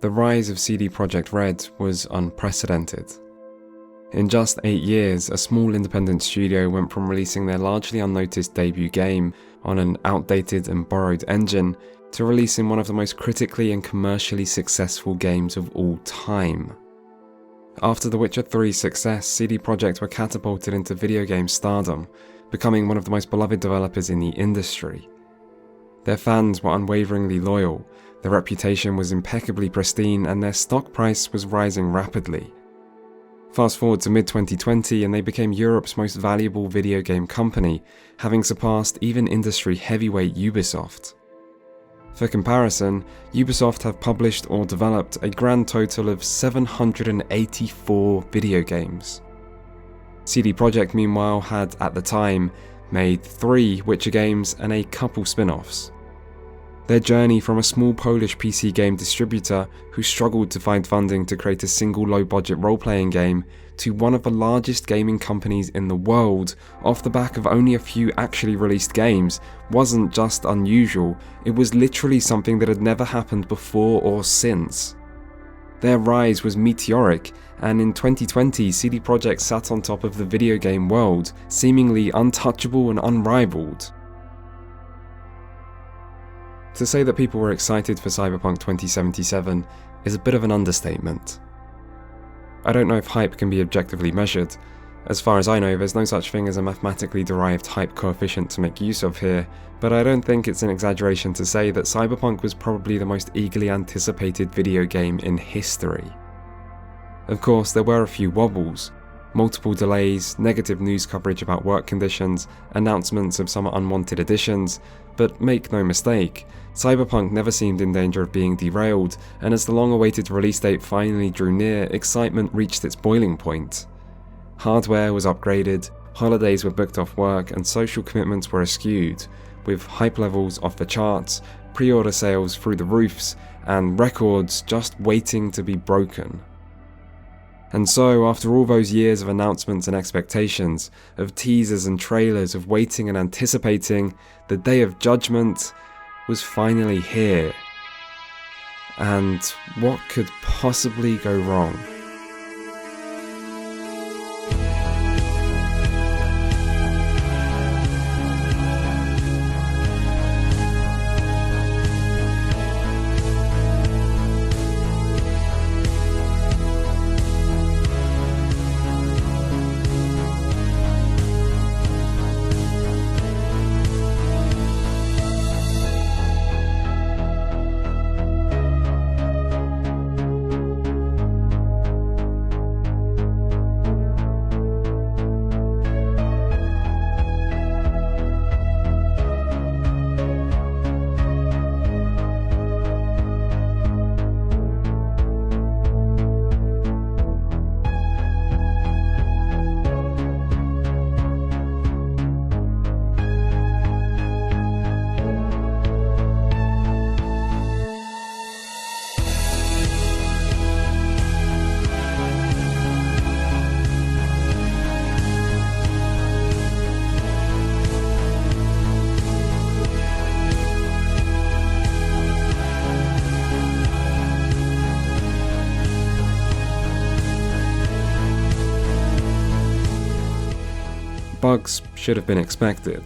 The rise of CD Projekt Red was unprecedented. In just 8 years, a small independent studio went from releasing their largely unnoticed debut game on an outdated and borrowed engine to releasing one of the most critically and commercially successful games of all time. After The Witcher 3's success, CD Projekt were catapulted into video game stardom, becoming one of the most beloved developers in the industry. Their fans were unwaveringly loyal, their reputation was impeccably pristine, and their stock price was rising rapidly. Fast forward to mid-2020 and they became Europe's most valuable video game company, having surpassed even industry heavyweight Ubisoft. For comparison, Ubisoft have published or developed a grand total of 784 video games. CD Projekt meanwhile had, at the time, made 3 Witcher games and a couple spin-offs. Their journey from a small Polish PC game distributor who struggled to find funding to create a single low-budget role-playing game to one of the largest gaming companies in the world off the back of only a few actually released games wasn't just unusual, it was literally something that had never happened before or since. Their rise was meteoric, and in 2020 CD Projekt sat on top of the video game world, seemingly untouchable and unrivaled. To say that people were excited for Cyberpunk 2077 is a bit of an understatement. I don't know if hype can be objectively measured. As far as I know, there's no such thing as a mathematically derived hype coefficient to make use of here, but I don't think it's an exaggeration to say that Cyberpunk was probably the most eagerly anticipated video game in history. Of course, there were a few wobbles. Multiple delays, negative news coverage about work conditions, announcements of some unwanted additions, but make no mistake, Cyberpunk never seemed in danger of being derailed, and as the long-awaited release date finally drew near, excitement reached its boiling point. Hardware was upgraded, holidays were booked off work, and social commitments were eschewed, with hype levels off the charts, pre-order sales through the roofs, and records just waiting to be broken. And so, after all those years of announcements and expectations, of teasers and trailers, of waiting and anticipating, the Day of Judgment was finally here. And what could possibly go wrong? Bugs should have been expected.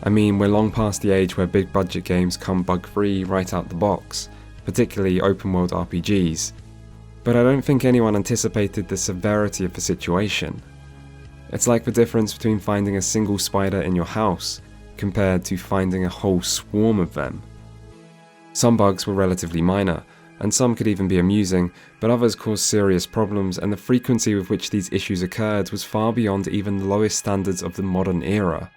I mean, we're long past the age where big budget games come bug-free right out the box, particularly open world RPGs, but I don't think anyone anticipated the severity of the situation. It's like the difference between finding a single spider in your house compared to finding a whole swarm of them. Some bugs were relatively minor, and some could even be amusing, but others caused serious problems, and the frequency with which these issues occurred was far beyond even the lowest standards of the modern era.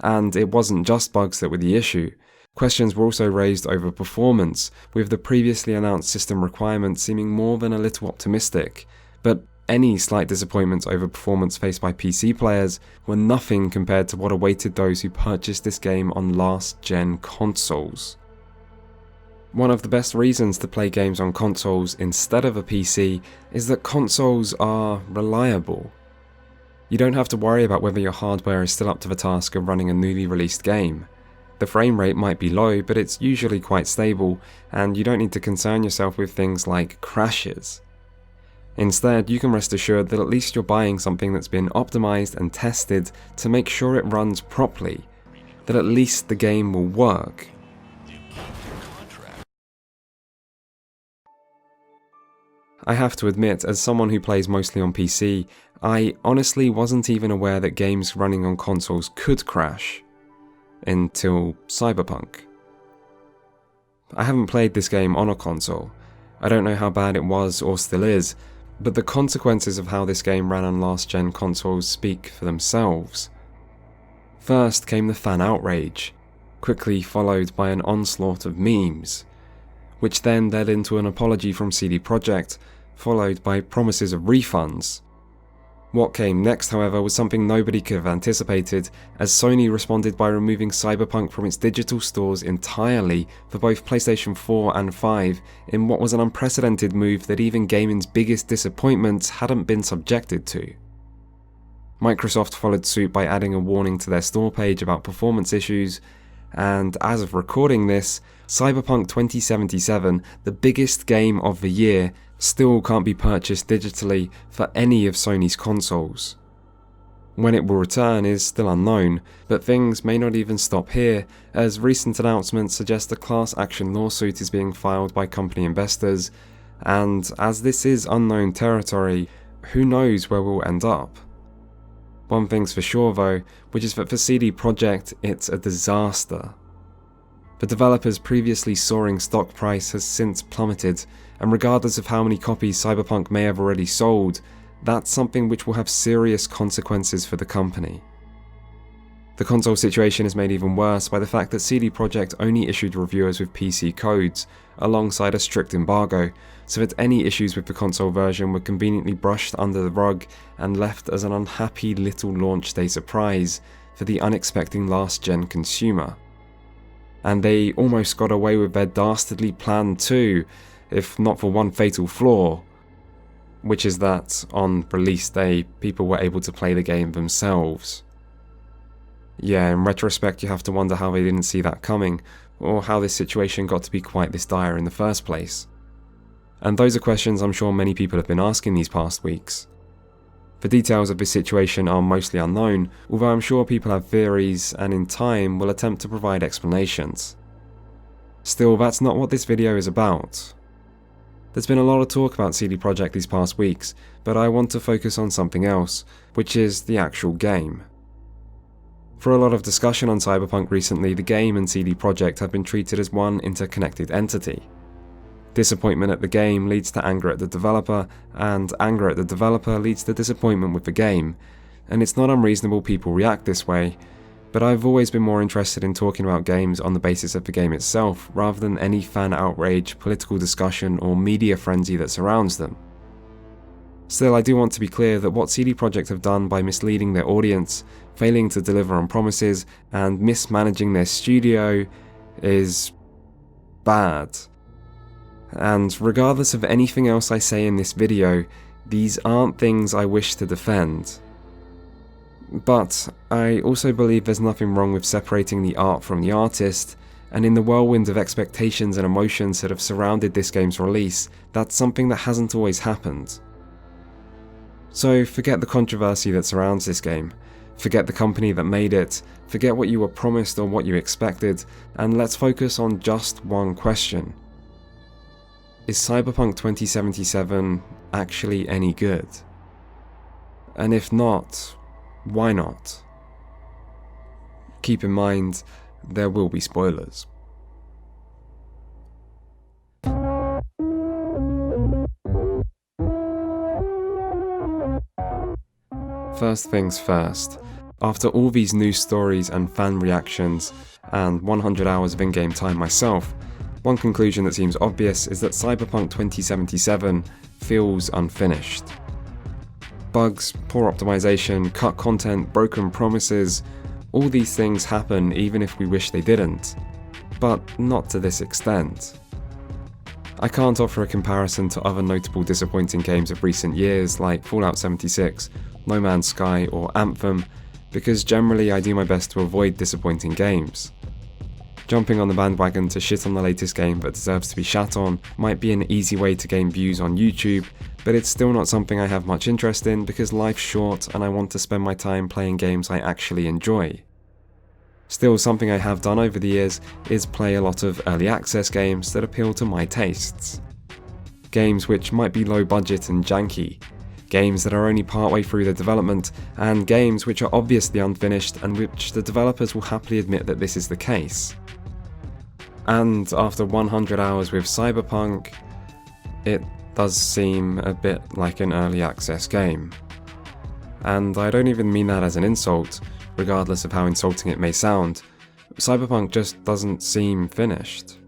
And it wasn't just bugs that were the issue. Questions were also raised over performance, with the previously announced system requirements seeming more than a little optimistic, but any slight disappointments over performance faced by PC players were nothing compared to what awaited those who purchased this game on last-gen consoles. One of the best reasons to play games on consoles instead of a PC is that consoles are reliable. You don't have to worry about whether your hardware is still up to the task of running a newly released game. The frame rate might be low, but it's usually quite stable, and you don't need to concern yourself with things like crashes. Instead, you can rest assured that at least you're buying something that's been optimized and tested to make sure it runs properly, that at least the game will work. I have to admit, as someone who plays mostly on PC, I honestly wasn't even aware that games running on consoles could crash. Until Cyberpunk. I haven't played this game on a console. I don't know how bad it was or still is, but the consequences of how this game ran on last-gen consoles speak for themselves. First came the fan outrage, quickly followed by an onslaught of memes, which then led into an apology from CD Projekt, followed by promises of refunds. What came next, however, was something nobody could have anticipated, as Sony responded by removing Cyberpunk from its digital stores entirely for both PlayStation 4 and 5 in what was an unprecedented move that even gaming's biggest disappointments hadn't been subjected to. Microsoft followed suit by adding a warning to their store page about performance issues, and as of recording this, Cyberpunk 2077, the biggest game of the year, still can't be purchased digitally for any of Sony's consoles. When it will return is still unknown, but things may not even stop here, as recent announcements suggest a class action lawsuit is being filed by company investors, and as this is unknown territory, who knows where we'll end up. One thing's for sure though, which is that for CD Projekt, it's a disaster. The developer's previously soaring stock price has since plummeted, and regardless of how many copies Cyberpunk may have already sold, that's something which will have serious consequences for the company. The console situation is made even worse by the fact that CD Projekt only issued reviewers with PC codes, alongside a strict embargo, so that any issues with the console version were conveniently brushed under the rug and left as an unhappy little launch day surprise for the unexpecting last-gen consumer. And they almost got away with their dastardly plan too, if not for one fatal flaw, which is that on release day, people were able to play the game themselves. Yeah, in retrospect you have to wonder how they didn't see that coming, or how this situation got to be quite this dire in the first place. And those are questions I'm sure many people have been asking these past weeks. The details of this situation are mostly unknown, although I'm sure people have theories and in time will attempt to provide explanations. Still, that's not what this video is about. There's been a lot of talk about CD Projekt these past weeks, but I want to focus on something else, which is the actual game. For a lot of discussion on Cyberpunk recently, the game and CD Projekt have been treated as one interconnected entity. Disappointment at the game leads to anger at the developer, and anger at the developer leads to disappointment with the game, and it's not unreasonable people react this way, but I've always been more interested in talking about games on the basis of the game itself, rather than any fan outrage, political discussion, or media frenzy that surrounds them. Still, I do want to be clear that what CD Projekt have done by misleading their audience, failing to deliver on promises, and mismanaging their studio is bad. And regardless of anything else I say in this video, these aren't things I wish to defend. But I also believe there's nothing wrong with separating the art from the artist, and in the whirlwind of expectations and emotions that have surrounded this game's release, that's something that hasn't always happened. So forget the controversy that surrounds this game, forget the company that made it, forget what you were promised or what you expected, and let's focus on just one question. Is Cyberpunk 2077 actually any good? And if not, why not? Keep in mind, there will be spoilers. First things first, after all these news stories and fan reactions, and 100 hours of in-game time myself, one conclusion that seems obvious is that Cyberpunk 2077 feels unfinished. Bugs, poor optimization, cut content, broken promises, all these things happen even if we wish they didn't, but not to this extent. I can't offer a comparison to other notable disappointing games of recent years like Fallout 76, No Man's Sky or Anthem, because generally I do my best to avoid disappointing games. Jumping on the bandwagon to shit on the latest game that deserves to be shat on might be an easy way to gain views on YouTube, but it's still not something I have much interest in because life's short and I want to spend my time playing games I actually enjoy. Still, something I have done over the years is play a lot of early access games that appeal to my tastes. Games which might be low budget and janky, games that are only partway through their development, and games which are obviously unfinished and which the developers will happily admit that this is the case. And after 100 hours with Cyberpunk, it does seem a bit like an early access game. And I don't even mean that as an insult, regardless of how insulting it may sound. Cyberpunk just doesn't seem finished.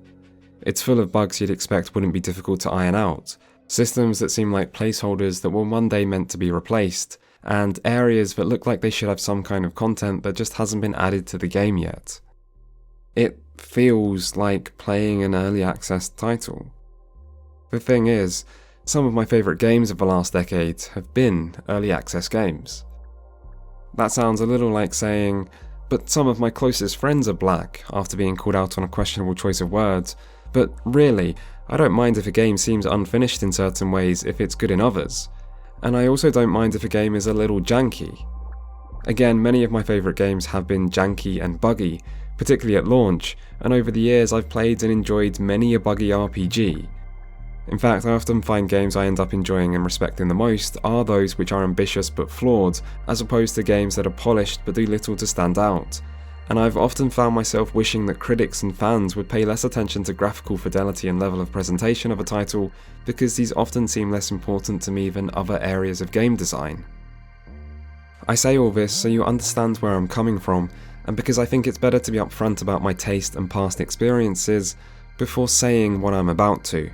It's full of bugs you'd expect wouldn't be difficult to iron out, systems that seem like placeholders that were one day meant to be replaced, and areas that look like they should have some kind of content that just hasn't been added to the game yet. It feels like playing an early access title. The thing is, some of my favourite games of the last decade have been early access games. That sounds a little like saying, but some of my closest friends are black, after being called out on a questionable choice of words, but really, I don't mind if a game seems unfinished in certain ways if it's good in others, and I also don't mind if a game is a little janky. Again, many of my favourite games have been janky and buggy, particularly at launch, and over the years I've played and enjoyed many a buggy RPG. In fact, I often find games I end up enjoying and respecting the most are those which are ambitious but flawed, as opposed to games that are polished but do little to stand out. And I've often found myself wishing that critics and fans would pay less attention to graphical fidelity and level of presentation of a title, because these often seem less important to me than other areas of game design. I say all this so you understand where I'm coming from, and because I think it's better to be upfront about my taste and past experiences before saying what I'm about to.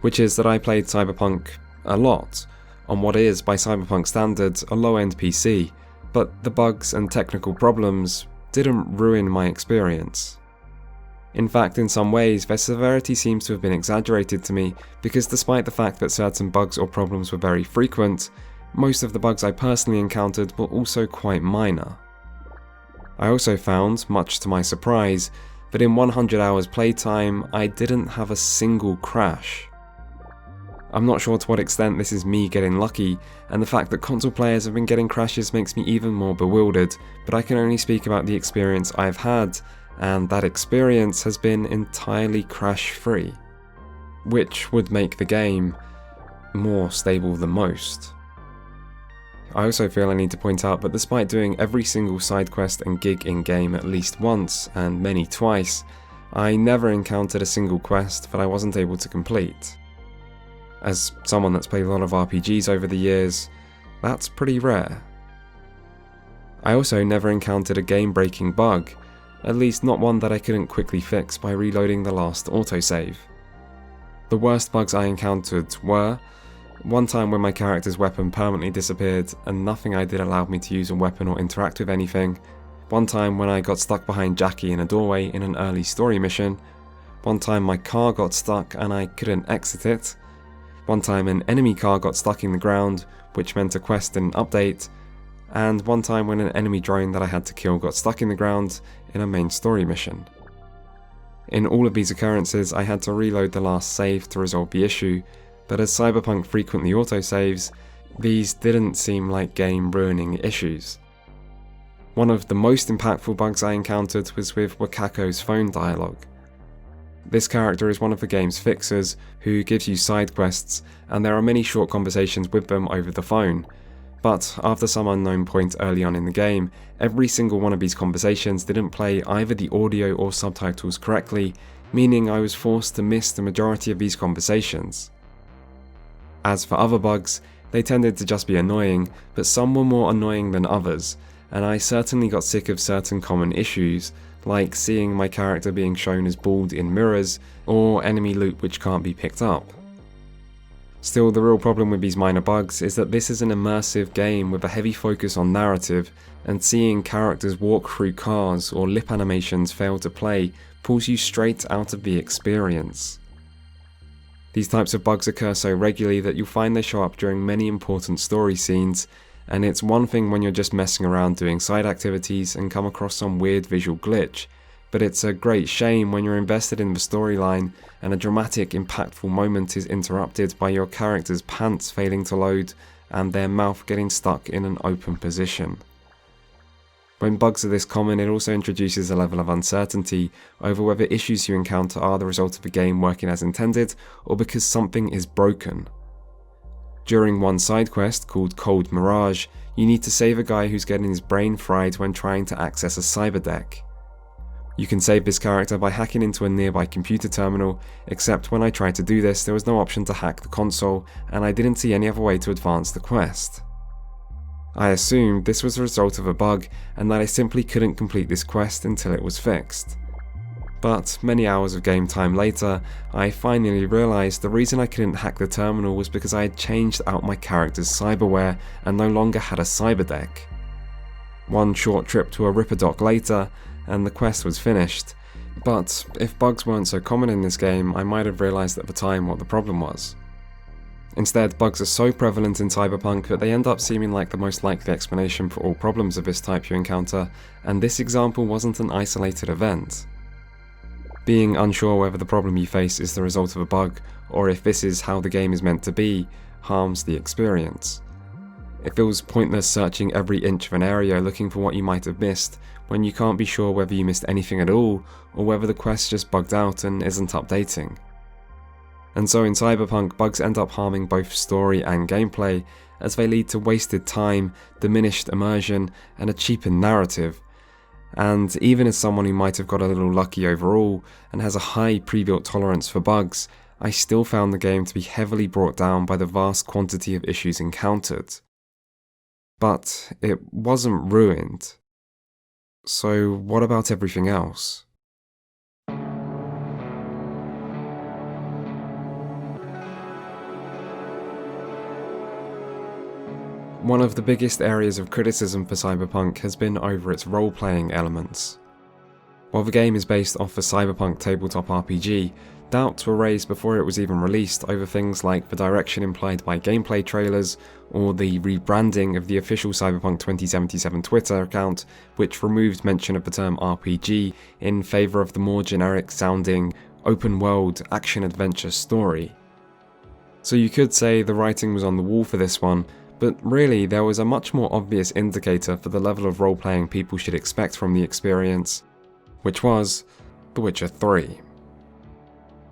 Which is that I played Cyberpunk a lot, on what is, by Cyberpunk standards, a low-end PC, but the bugs and technical problems didn't ruin my experience. In fact, in some ways, their severity seems to have been exaggerated to me, because despite the fact that certain bugs or problems were very frequent, most of the bugs I personally encountered were also quite minor. I also found, much to my surprise, that in 100 hours playtime, I didn't have a single crash. I'm not sure to what extent this is me getting lucky, and the fact that console players have been getting crashes makes me even more bewildered, but I can only speak about the experience I've had, and that experience has been entirely crash-free, which would make the game more stable than most. I also feel I need to point out that despite doing every single side quest and gig in-game at least once, and many twice, I never encountered a single quest that I wasn't able to complete. As someone that's played a lot of RPGs over the years, that's pretty rare. I also never encountered a game-breaking bug, at least not one that I couldn't quickly fix by reloading the last autosave. The worst bugs I encountered were one time when my character's weapon permanently disappeared and nothing I did allowed me to use a weapon or interact with anything, one time when I got stuck behind Jackie in a doorway in an early story mission, one time my car got stuck and I couldn't exit it, one time an enemy car got stuck in the ground, which meant a quest didn't update, and one time when an enemy drone that I had to kill got stuck in the ground in a main story mission. In all of these occurrences, I had to reload the last save to resolve the issue, but as Cyberpunk frequently autosaves, these didn't seem like game-ruining issues. One of the most impactful bugs I encountered was with Wakako's phone dialogue. This character is one of the game's fixers, who gives you side quests, and there are many short conversations with them over the phone. But after some unknown point early on in the game, every single one of these conversations didn't play either the audio or subtitles correctly, meaning I was forced to miss the majority of these conversations. As for other bugs, they tended to just be annoying, but some were more annoying than others, and I certainly got sick of certain common issues, like seeing my character being shown as bald in mirrors, or enemy loot which can't be picked up. Still, the real problem with these minor bugs is that this is an immersive game with a heavy focus on narrative, and seeing characters walk through cars or lip animations fail to play pulls you straight out of the experience. These types of bugs occur so regularly that you'll find they show up during many important story scenes, and it's one thing when you're just messing around doing side activities and come across some weird visual glitch, but it's a great shame when you're invested in the storyline and a dramatic, impactful moment is interrupted by your character's pants failing to load and their mouth getting stuck in an open position. When bugs are this common, it also introduces a level of uncertainty over whether issues you encounter are the result of the game working as intended or because something is broken. During one side quest called Cold Mirage, you need to save a guy who's getting his brain fried when trying to access a cyber deck. You can save this character by hacking into a nearby computer terminal, except when I tried to do this there was no option to hack the console and I didn't see any other way to advance the quest. I assumed this was a result of a bug and that I simply couldn't complete this quest until it was fixed. But many hours of game time later, I finally realised the reason I couldn't hack the terminal was because I had changed out my character's cyberware and no longer had a cyber deck. One short trip to a Ripper dock later, and the quest was finished. But if bugs weren't so common in this game, I might have realised at the time what the problem was. Instead, bugs are so prevalent in Cyberpunk that they end up seeming like the most likely explanation for all problems of this type you encounter, and this example wasn't an isolated event. Being unsure whether the problem you face is the result of a bug, or if this is how the game is meant to be, harms the experience. It feels pointless searching every inch of an area looking for what you might have missed, when you can't be sure whether you missed anything at all, or whether the quest just bugged out and isn't updating. And so in Cyberpunk, bugs end up harming both story and gameplay, as they lead to wasted time, diminished immersion, and a cheapened narrative. And even as someone who might have got a little lucky overall, and has a high pre-built tolerance for bugs, I still found the game to be heavily brought down by the vast quantity of issues encountered. But it wasn't ruined. So what about everything else? One of the biggest areas of criticism for Cyberpunk has been over its role-playing elements. While the game is based off a Cyberpunk tabletop RPG, doubts were raised before it was even released over things like the direction implied by gameplay trailers, or the rebranding of the official Cyberpunk 2077 Twitter account, which removed mention of the term RPG in favour of the more generic-sounding, open-world, action-adventure story. So you could say the writing was on the wall for this one, but really there was a much more obvious indicator for the level of role-playing people should expect from the experience, which was The Witcher 3.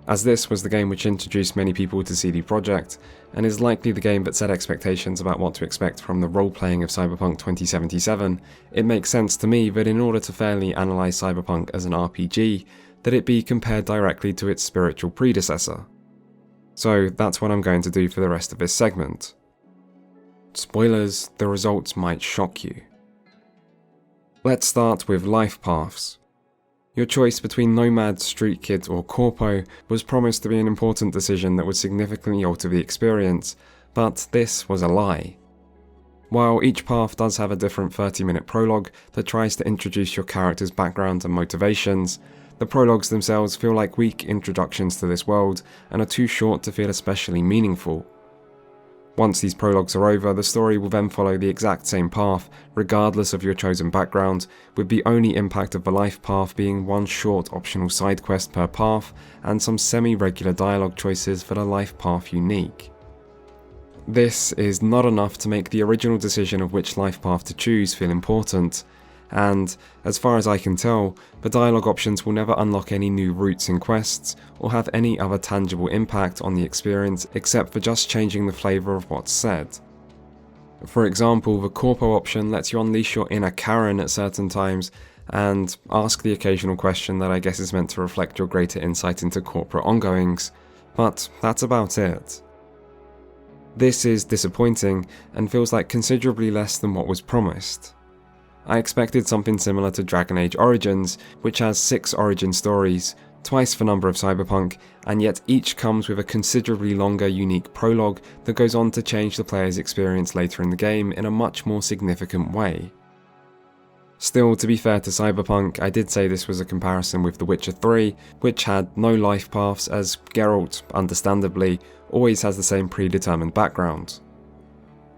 As this was the game which introduced many people to CD Projekt, and is likely the game that set expectations about what to expect from the role-playing of Cyberpunk 2077, it makes sense to me that in order to fairly analyse Cyberpunk as an RPG, that it be compared directly to its spiritual predecessor. So that's what I'm going to do for the rest of this segment. Spoilers, the results might shock you. Let's start with life paths. Your choice between Nomad, Street Kid or Corpo was promised to be an important decision that would significantly alter the experience, but this was a lie. While each path does have a different 30-minute prologue that tries to introduce your character's background and motivations, the prologues themselves feel like weak introductions to this world and are too short to feel especially meaningful. Once these prologues are over, the story will then follow the exact same path, regardless of your chosen background, with the only impact of the life path being one short optional side quest per path, and some semi-regular dialogue choices for the life path unique. This is not enough to make the original decision of which life path to choose feel important, and, as far as I can tell, the dialogue options will never unlock any new routes in quests, or have any other tangible impact on the experience except for just changing the flavour of what's said. For example, the Corpo option lets you unleash your inner Karen at certain times, and ask the occasional question that I guess is meant to reflect your greater insight into corporate ongoings, but that's about it. This is disappointing, and feels like considerably less than what was promised. I expected something similar to Dragon Age Origins, which has 6 origin stories, twice the number of Cyberpunk, and yet each comes with a considerably longer unique prologue that goes on to change the player's experience later in the game in a much more significant way. Still, to be fair to Cyberpunk, I did say this was a comparison with The Witcher 3, which had no life paths as Geralt, understandably, always has the same predetermined background.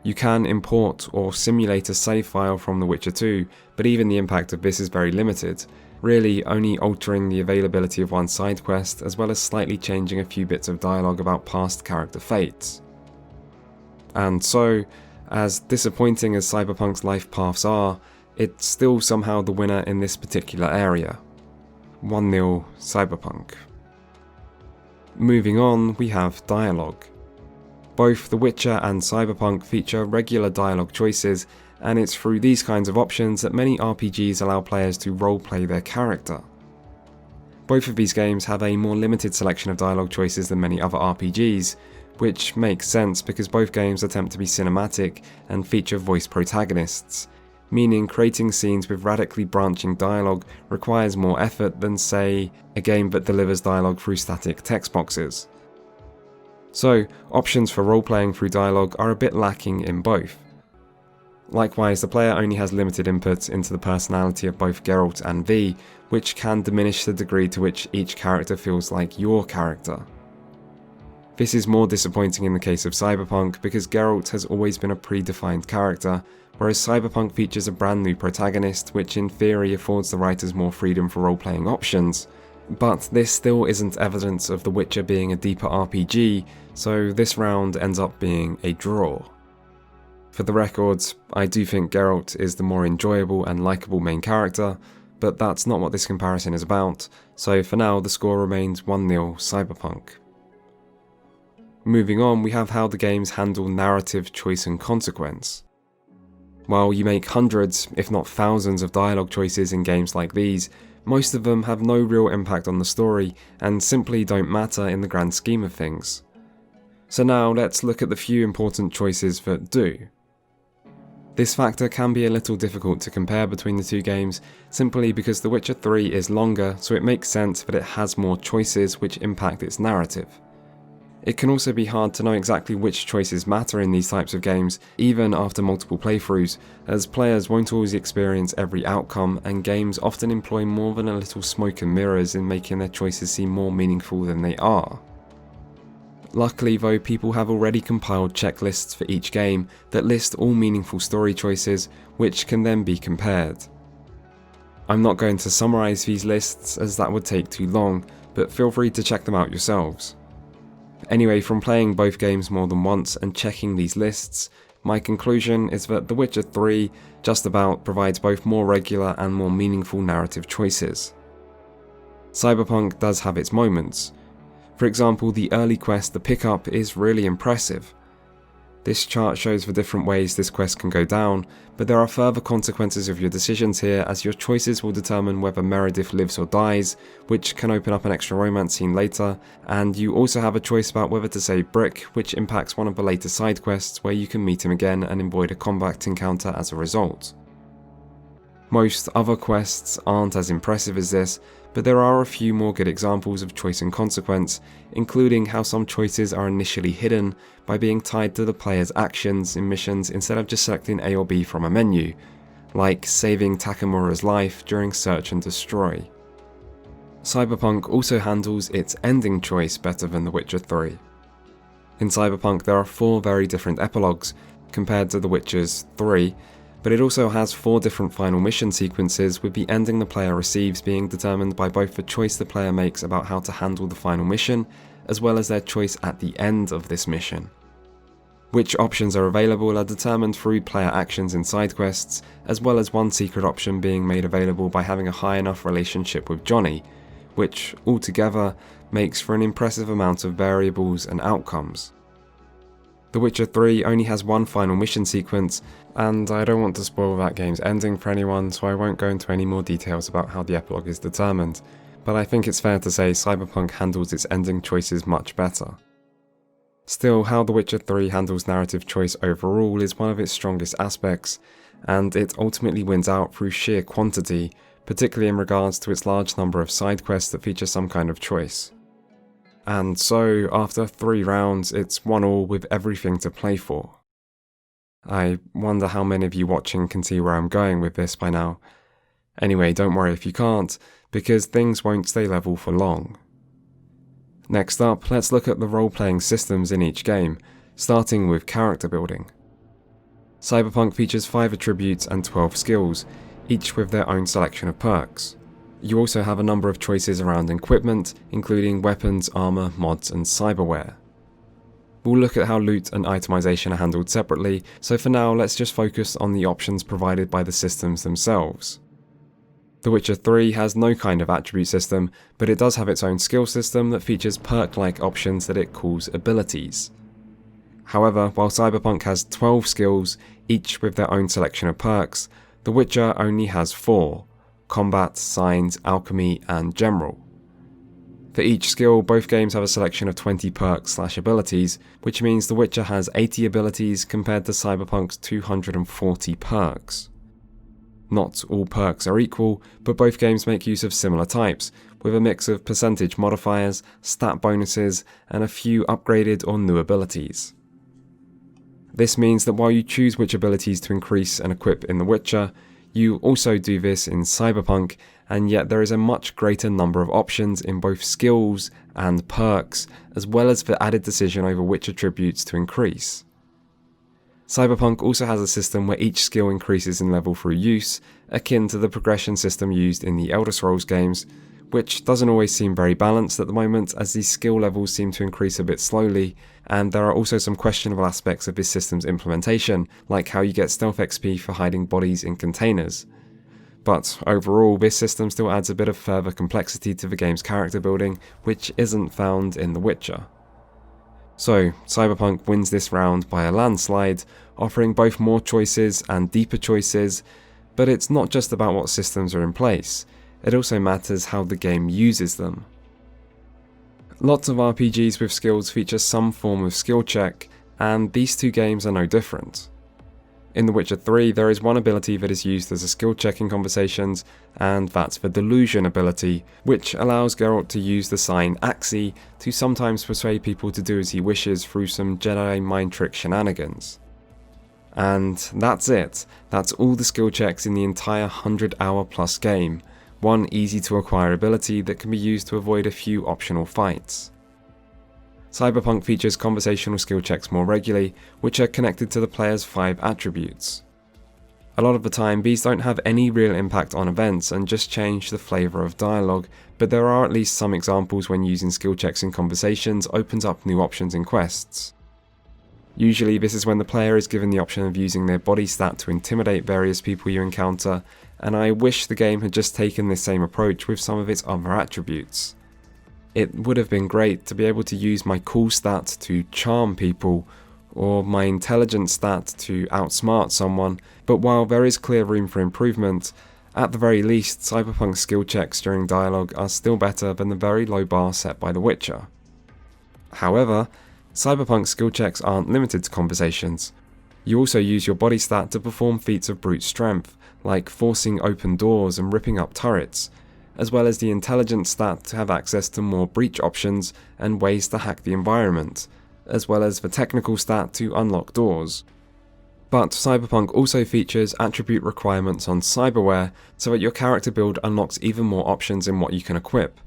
You can import or simulate a save file from The Witcher 2, but even the impact of this is very limited, really only altering the availability of one side quest as well as slightly changing a few bits of dialogue about past character fates. And so, as disappointing as Cyberpunk's life paths are, it's still somehow the winner in this particular area. 1-0 Cyberpunk. Moving on, we have dialogue. Both The Witcher and Cyberpunk feature regular dialogue choices, and it's through these kinds of options that many RPGs allow players to roleplay their character. Both of these games have a more limited selection of dialogue choices than many other RPGs, which makes sense because both games attempt to be cinematic and feature voiced protagonists, meaning creating scenes with radically branching dialogue requires more effort than, say, a game that delivers dialogue through static text boxes. So, options for role-playing through dialogue are a bit lacking in both. Likewise, the player only has limited input into the personality of both Geralt and V, which can diminish the degree to which each character feels like your character. This is more disappointing in the case of Cyberpunk because Geralt has always been a predefined character, whereas Cyberpunk features a brand new protagonist which in theory affords the writers more freedom for role-playing options. But this still isn't evidence of The Witcher being a deeper RPG, so this round ends up being a draw. For the record, I do think Geralt is the more enjoyable and likeable main character, but that's not what this comparison is about, so for now the score remains 1-0 Cyberpunk. Moving on, we have how the games handle narrative choice and consequence. While you make hundreds, if not thousands of dialogue choices in games like these, most of them have no real impact on the story and simply don't matter in the grand scheme of things. So now let's look at the few important choices that do. This factor can be a little difficult to compare between the two games, simply because The Witcher 3 is longer, so it makes sense that it has more choices which impact its narrative. It can also be hard to know exactly which choices matter in these types of games, even after multiple playthroughs, as players won't always experience every outcome, and games often employ more than a little smoke and mirrors in making their choices seem more meaningful than they are. Luckily though, people have already compiled checklists for each game that list all meaningful story choices, which can then be compared. I'm not going to summarise these lists as that would take too long, but feel free to check them out yourselves. Anyway, from playing both games more than once and checking these lists, my conclusion is that The Witcher 3 just about provides both more regular and more meaningful narrative choices. Cyberpunk does have its moments. For example, the early quest, the pickup, is really impressive. This chart shows the different ways this quest can go down, but there are further consequences of your decisions here, as your choices will determine whether Meredith lives or dies, which can open up an extra romance scene later, and you also have a choice about whether to save Brick, which impacts one of the later side quests where you can meet him again and avoid a combat encounter as a result. Most other quests aren't as impressive as this, but there are a few more good examples of choice and consequence, including how some choices are initially hidden by being tied to the player's actions in missions instead of just selecting A or B from a menu, like saving Takamura's life during Search and Destroy. Cyberpunk also handles its ending choice better than The Witcher 3. In Cyberpunk there are 4 very different epilogues compared to The Witcher's 3, but it also has 4 different final mission sequences, with the ending the player receives being determined by both the choice the player makes about how to handle the final mission, as well as their choice at the end of this mission. Which options are available are determined through player actions in side quests, as well as one secret option being made available by having a high enough relationship with Johnny, which altogether makes for an impressive amount of variables and outcomes. The Witcher 3 only has one final mission sequence, and I don't want to spoil that game's ending for anyone, so I won't go into any more details about how the epilogue is determined, but I think it's fair to say Cyberpunk handles its ending choices much better. Still, how The Witcher 3 handles narrative choice overall is one of its strongest aspects, and it ultimately wins out through sheer quantity, particularly in regards to its large number of side quests that feature some kind of choice. And so, after 3 rounds, it's 1-1 with everything to play for. I wonder how many of you watching can see where I'm going with this by now. Anyway, don't worry if you can't, because things won't stay level for long. Next up, let's look at the role-playing systems in each game, starting with character building. Cyberpunk features 5 attributes and 12 skills, each with their own selection of perks. You also have a number of choices around equipment, including weapons, armor, mods, and cyberware. We'll look at how loot and itemization are handled separately, so for now let's just focus on the options provided by the systems themselves. The Witcher 3 has no kind of attribute system, but it does have its own skill system that features perk-like options that it calls abilities. However, while Cyberpunk has 12 skills, each with their own selection of perks, The Witcher only has 4: combat, signs, alchemy, and general. For each skill, both games have a selection of 20 perks/abilities, which means The Witcher has 80 abilities compared to Cyberpunk's 240 perks. Not all perks are equal, but both games make use of similar types, with a mix of percentage modifiers, stat bonuses, and a few upgraded or new abilities. This means that while you choose which abilities to increase and equip in The Witcher, you also do this in Cyberpunk, and yet there is a much greater number of options in both skills and perks, as well as the added decision over which attributes to increase. Cyberpunk also has a system where each skill increases in level through use, akin to the progression system used in the Elder Scrolls games, which doesn't always seem very balanced at the moment, as these skill levels seem to increase a bit slowly, and there are also some questionable aspects of this system's implementation, like how you get stealth XP for hiding bodies in containers. But overall, this system still adds a bit of further complexity to the game's character building, which isn't found in The Witcher. So, Cyberpunk wins this round by a landslide, offering both more choices and deeper choices, but it's not just about what systems are in place, it also matters how the game uses them. Lots of RPGs with skills feature some form of skill check, and these two games are no different. In The Witcher 3, there is one ability that is used as a skill check in conversations, and that's the Delusion ability, which allows Geralt to use the sign Axii to sometimes persuade people to do as he wishes through some Jedi mind trick shenanigans. And that's it. That's all the skill checks in the entire 100-hour plus game. One easy to acquire ability that can be used to avoid a few optional fights. Cyberpunk features conversational skill checks more regularly, which are connected to the player's 5 attributes. A lot of the time, these don't have any real impact on events and just change the flavour of dialogue, but there are at least some examples when using skill checks in conversations opens up new options in quests. Usually this is when the player is given the option of using their body stat to intimidate various people you encounter, and I wish the game had just taken this same approach with some of its other attributes. It would have been great to be able to use my cool stat to charm people, or my intelligence stat to outsmart someone, but while there is clear room for improvement, at the very least Cyberpunk skill checks during dialogue are still better than the very low bar set by The Witcher. However, Cyberpunk skill checks aren't limited to conversations. You also use your body stat to perform feats of brute strength, like forcing open doors and ripping up turrets, as well as the intelligence stat to have access to more breach options and ways to hack the environment, as well as the technical stat to unlock doors. But Cyberpunk also features attribute requirements on cyberware so that your character build unlocks even more options in what you can equip,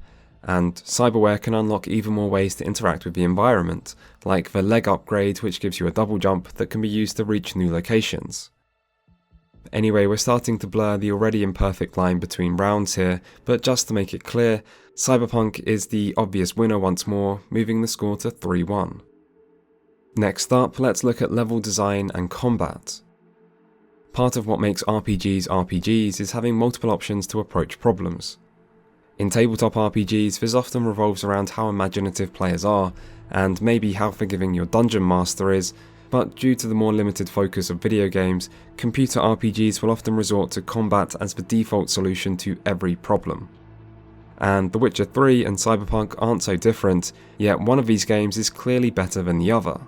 and cyberware can unlock even more ways to interact with the environment, like the leg upgrade which gives you a double jump that can be used to reach new locations. Anyway, we're starting to blur the already imperfect line between rounds here, but just to make it clear, Cyberpunk is the obvious winner once more, moving the score to 3-1. Next up, let's look at level design and combat. Part of what makes RPGs RPGs is having multiple options to approach problems. In tabletop RPGs, this often revolves around how imaginative players are, and maybe how forgiving your dungeon master is, but due to the more limited focus of video games, computer RPGs will often resort to combat as the default solution to every problem. And The Witcher 3 and Cyberpunk aren't so different, yet one of these games is clearly better than the other.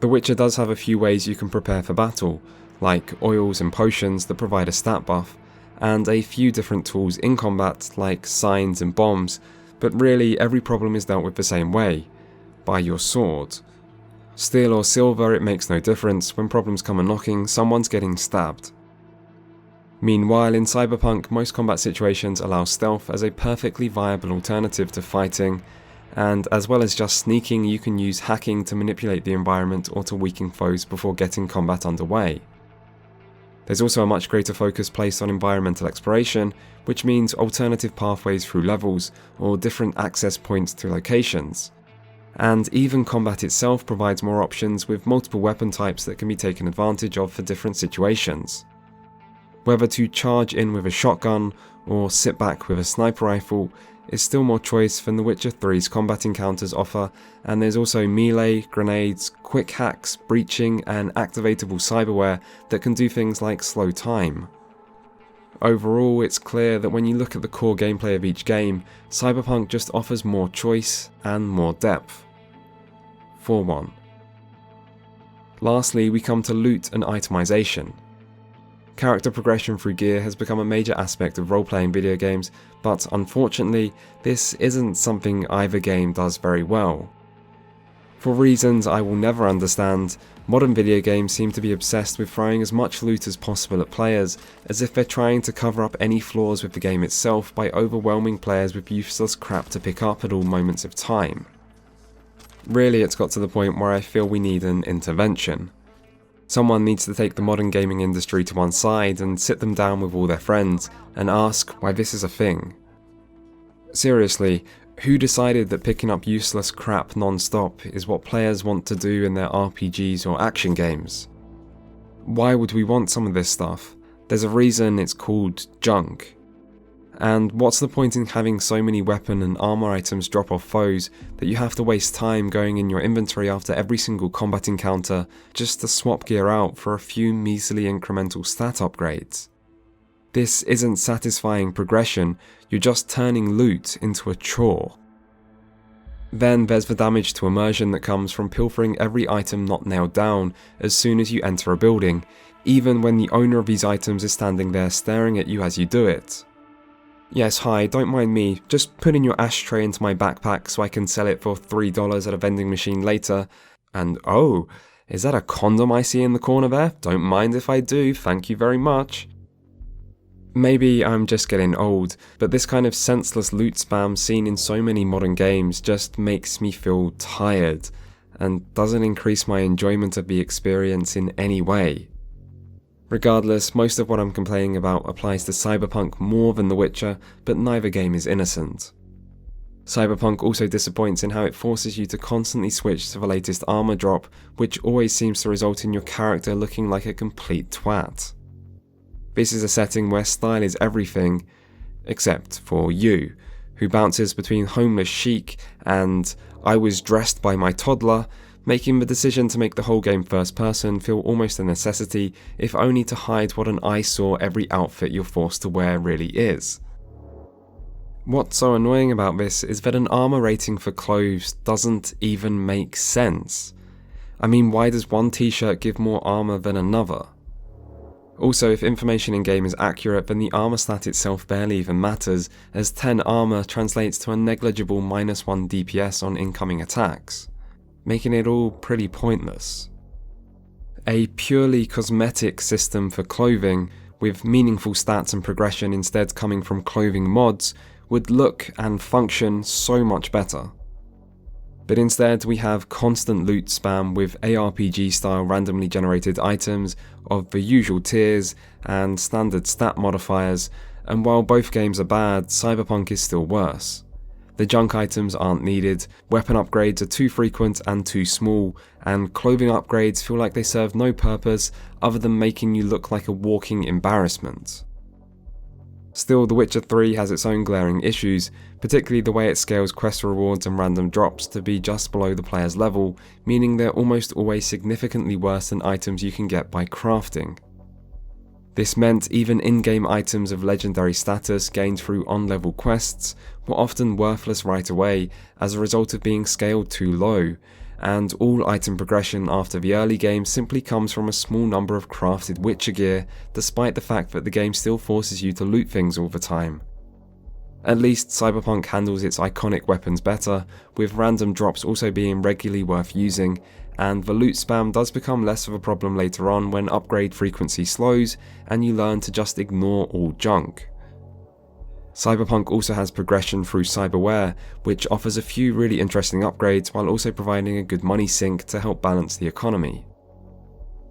The Witcher does have a few ways you can prepare for battle, like oils and potions that provide a stat buff, and a few different tools in combat like signs and bombs, but really every problem is dealt with the same way, by your sword. Steel or silver, it makes no difference, when problems come a-knocking, someone's getting stabbed. Meanwhile, in Cyberpunk, most combat situations allow stealth as a perfectly viable alternative to fighting, and as well as just sneaking, you can use hacking to manipulate the environment or to weaken foes before getting combat underway. There's also a much greater focus placed on environmental exploration, which means alternative pathways through levels or different access points to locations. And even combat itself provides more options with multiple weapon types that can be taken advantage of for different situations. Whether to charge in with a shotgun or sit back with a sniper rifle is still more choice than The Witcher 3's combat encounters offer, and there's also melee, grenades, quick hacks, breaching, and activatable cyberware that can do things like slow time. Overall, it's clear that when you look at the core gameplay of each game, Cyberpunk just offers more choice and more depth. 4.1. Lastly, we come to loot and itemization. Character progression through gear has become a major aspect of role-playing video games, but unfortunately, this isn't something either game does very well. For reasons I will never understand, modern video games seem to be obsessed with throwing as much loot as possible at players, as if they're trying to cover up any flaws with the game itself by overwhelming players with useless crap to pick up at all moments of time. Really, it's got to the point where I feel we need an intervention. Someone needs to take the modern gaming industry to one side and sit them down with all their friends and ask why this is a thing. Seriously, who decided that picking up useless crap non-stop is what players want to do in their RPGs or action games? Why would we want some of this stuff? There's a reason it's called junk. And what's the point in having so many weapon and armor items drop off foes that you have to waste time going in your inventory after every single combat encounter just to swap gear out for a few measly incremental stat upgrades? This isn't satisfying progression, you're just turning loot into a chore. Then there's the damage to immersion that comes from pilfering every item not nailed down as soon as you enter a building, even when the owner of these items is standing there staring at you as you do it. Yes, hi, don't mind me, just putting your ashtray into my backpack so I can sell it for $3 at a vending machine later. And oh, is that a condom I see in the corner there? Don't mind if I do, thank you very much. Maybe I'm just getting old, but this kind of senseless loot spam seen in so many modern games just makes me feel tired, and doesn't increase my enjoyment of the experience in any way. Regardless, most of what I'm complaining about applies to Cyberpunk more than The Witcher, but neither game is innocent. Cyberpunk also disappoints in how it forces you to constantly switch to the latest armor drop, which always seems to result in your character looking like a complete twat. This is a setting where style is everything, except for you, who bounces between homeless chic and I was dressed by my toddler, making the decision to make the whole game first person feel almost a necessity, if only to hide what an eyesore every outfit you're forced to wear really is. What's so annoying about this is that an armor rating for clothes doesn't even make sense. I mean, why does one t-shirt give more armor than another? Also, if information in-game is accurate, then the armor stat itself barely even matters, as 10 armor translates to a negligible -1 DPS on incoming attacks, making it all pretty pointless. A purely cosmetic system for clothing, with meaningful stats and progression instead coming from clothing mods, would look and function so much better. But instead we have constant loot spam with ARPG style randomly generated items of the usual tiers and standard stat modifiers, and while both games are bad, Cyberpunk is still worse. The junk items aren't needed, weapon upgrades are too frequent and too small, and clothing upgrades feel like they serve no purpose other than making you look like a walking embarrassment. Still, The Witcher 3 has its own glaring issues, particularly the way it scales quest rewards and random drops to be just below the player's level, meaning they're almost always significantly worse than items you can get by crafting. This meant even in-game items of legendary status gained through on-level quests were often worthless right away as a result of being scaled too low, and all item progression after the early game simply comes from a small number of crafted Witcher gear, despite the fact that the game still forces you to loot things all the time. At least Cyberpunk handles its iconic weapons better, with random drops also being regularly worth using, and the loot spam does become less of a problem later on when upgrade frequency slows and you learn to just ignore all junk. Cyberpunk also has progression through cyberware, which offers a few really interesting upgrades while also providing a good money sink to help balance the economy.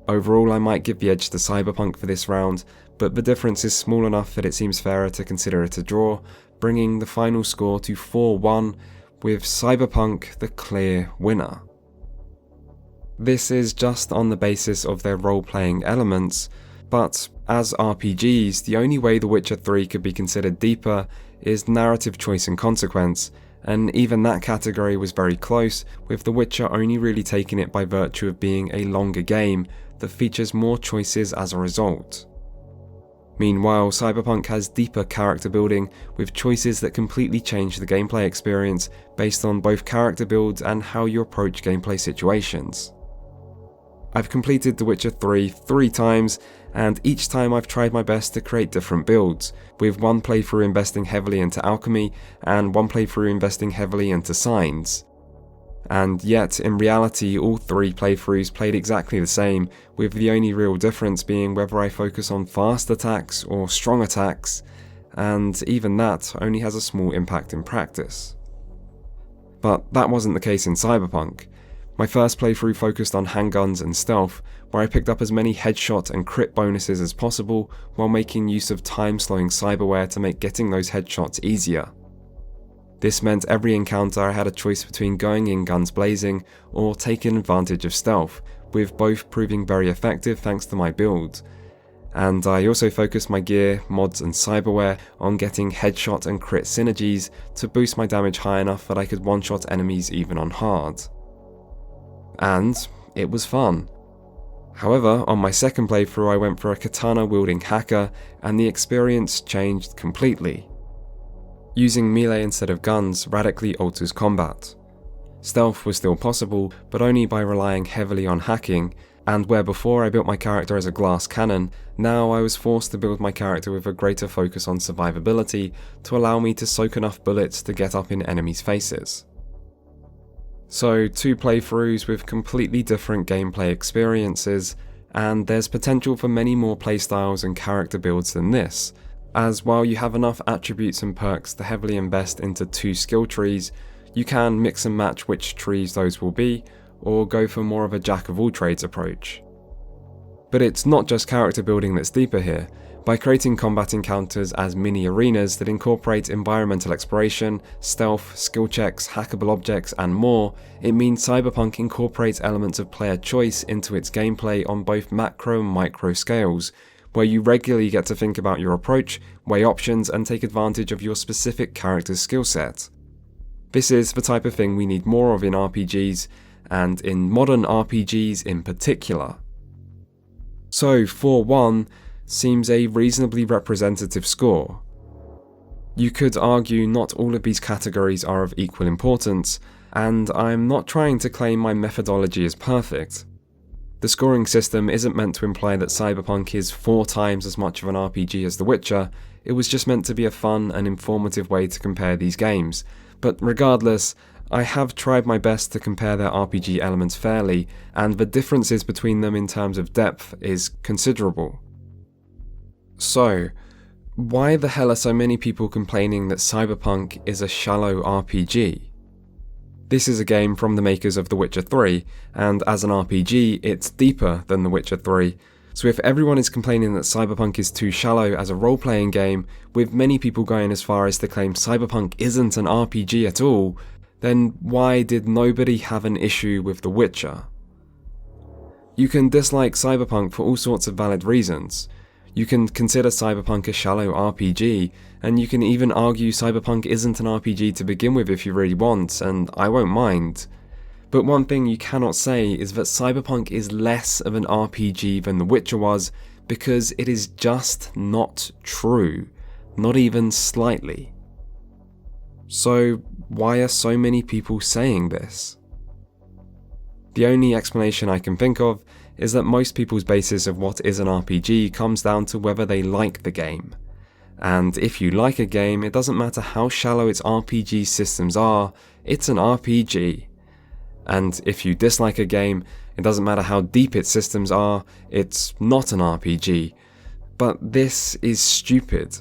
Overall, I might give the edge to Cyberpunk for this round, but the difference is small enough that it seems fairer to consider it a draw, bringing the final score to 4-1, with Cyberpunk the clear winner. This is just on the basis of their role-playing elements, but as RPGs, the only way The Witcher 3 could be considered deeper is narrative choice and consequence, and even that category was very close, with The Witcher only really taking it by virtue of being a longer game that features more choices as a result. Meanwhile, Cyberpunk has deeper character building, with choices that completely change the gameplay experience based on both character builds and how you approach gameplay situations. I've completed The Witcher 3 3 times, and each time I've tried my best to create different builds, with one playthrough investing heavily into alchemy and one playthrough investing heavily into signs. And yet, in reality, all 3 playthroughs played exactly the same, with the only real difference being whether I focus on fast attacks or strong attacks, and even that only has a small impact in practice. But that wasn't the case in Cyberpunk. My first playthrough focused on handguns and stealth, where I picked up as many headshot and crit bonuses as possible while making use of time-slowing cyberware to make getting those headshots easier. This meant every encounter I had a choice between going in guns blazing or taking advantage of stealth, with both proving very effective thanks to my build. And I also focused my gear, mods and cyberware on getting headshot and crit synergies to boost my damage high enough that I could one-shot enemies even on hard. And it was fun. However, on my second playthrough I went for a katana-wielding hacker, and the experience changed completely. Using melee instead of guns radically alters combat. Stealth was still possible, but only by relying heavily on hacking, and where before I built my character as a glass cannon, now I was forced to build my character with a greater focus on survivability to allow me to soak enough bullets to get up in enemies' faces. So 2 playthroughs with completely different gameplay experiences, and there's potential for many more playstyles and character builds than this, as while you have enough attributes and perks to heavily invest into 2 skill trees, you can mix and match which trees those will be, or go for more of a jack-of-all-trades approach. But it's not just character building that's deeper here. By creating combat encounters as mini-arenas that incorporate environmental exploration, stealth, skill checks, hackable objects, and more, it means Cyberpunk incorporates elements of player choice into its gameplay on both macro and micro scales, where you regularly get to think about your approach, weigh options, and take advantage of your specific character's skill set. This is the type of thing we need more of in RPGs, and in modern RPGs in particular. So 4-1 seems a reasonably representative score. You could argue not all of these categories are of equal importance, and I'm not trying to claim my methodology is perfect. The scoring system isn't meant to imply that Cyberpunk is 4 times as much of an RPG as The Witcher, it was just meant to be a fun and informative way to compare these games, but regardless, I have tried my best to compare their RPG elements fairly, and the differences between them in terms of depth is considerable. So, why the hell are so many people complaining that Cyberpunk is a shallow RPG? This is a game from the makers of The Witcher 3, and as an RPG, it's deeper than The Witcher 3, so if everyone is complaining that Cyberpunk is too shallow as a role-playing game, with many people going as far as to claim Cyberpunk isn't an RPG at all, then why did nobody have an issue with The Witcher? You can dislike Cyberpunk for all sorts of valid reasons. You can consider Cyberpunk a shallow RPG, and you can even argue Cyberpunk isn't an RPG to begin with if you really want, and I won't mind. But one thing you cannot say is that Cyberpunk is less of an RPG than The Witcher was, because it is just not true, not even slightly. So why are so many people saying this? The only explanation I can think of is that most people's basis of what is an RPG comes down to whether they like the game. And if you like a game, it doesn't matter how shallow its RPG systems are, it's an RPG. And if you dislike a game, it doesn't matter how deep its systems are, it's not an RPG. But this is stupid.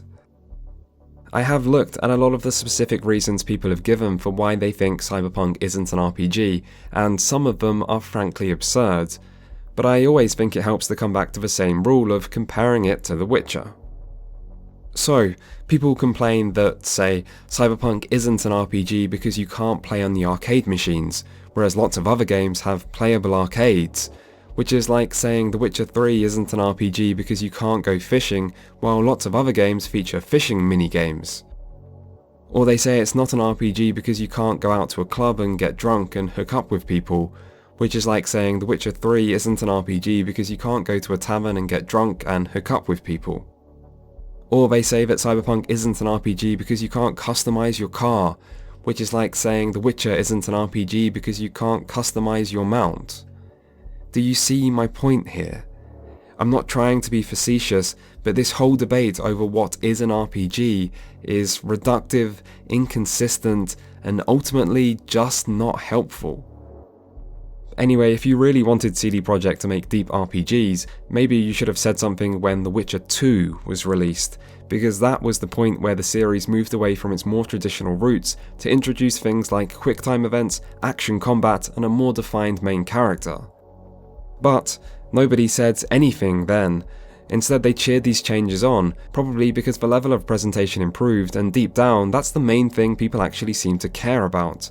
I have looked at a lot of the specific reasons people have given for why they think Cyberpunk isn't an RPG, and some of them are frankly absurd. but I always think it helps to come back to the same rule of comparing it to The Witcher. So, people complain that, say, Cyberpunk isn't an RPG because you can't play on the arcade machines, whereas lots of other games have playable arcades, which is like saying The Witcher 3 isn't an RPG because you can't go fishing, while lots of other games feature fishing minigames. Or they say it's not an RPG because you can't go out to a club and get drunk and hook up with people, which is like saying The Witcher 3 isn't an RPG because you can't go to a tavern and get drunk and hook up with people. Or they say that Cyberpunk isn't an RPG because you can't customize your car, which is like saying The Witcher isn't an RPG because you can't customize your mount. Do you see my point here? I'm not trying to be facetious, but this whole debate over what is an RPG is reductive, inconsistent, and ultimately just not helpful. Anyway, if you really wanted CD Projekt to make deep RPGs, maybe you should have said something when The Witcher 2 was released, because that was the point where the series moved away from its more traditional roots to introduce things like quick-time events, action combat, and a more defined main character. But nobody said anything then. Instead, they cheered these changes on, probably because the level of presentation improved, and deep down, that's the main thing people actually seem to care about.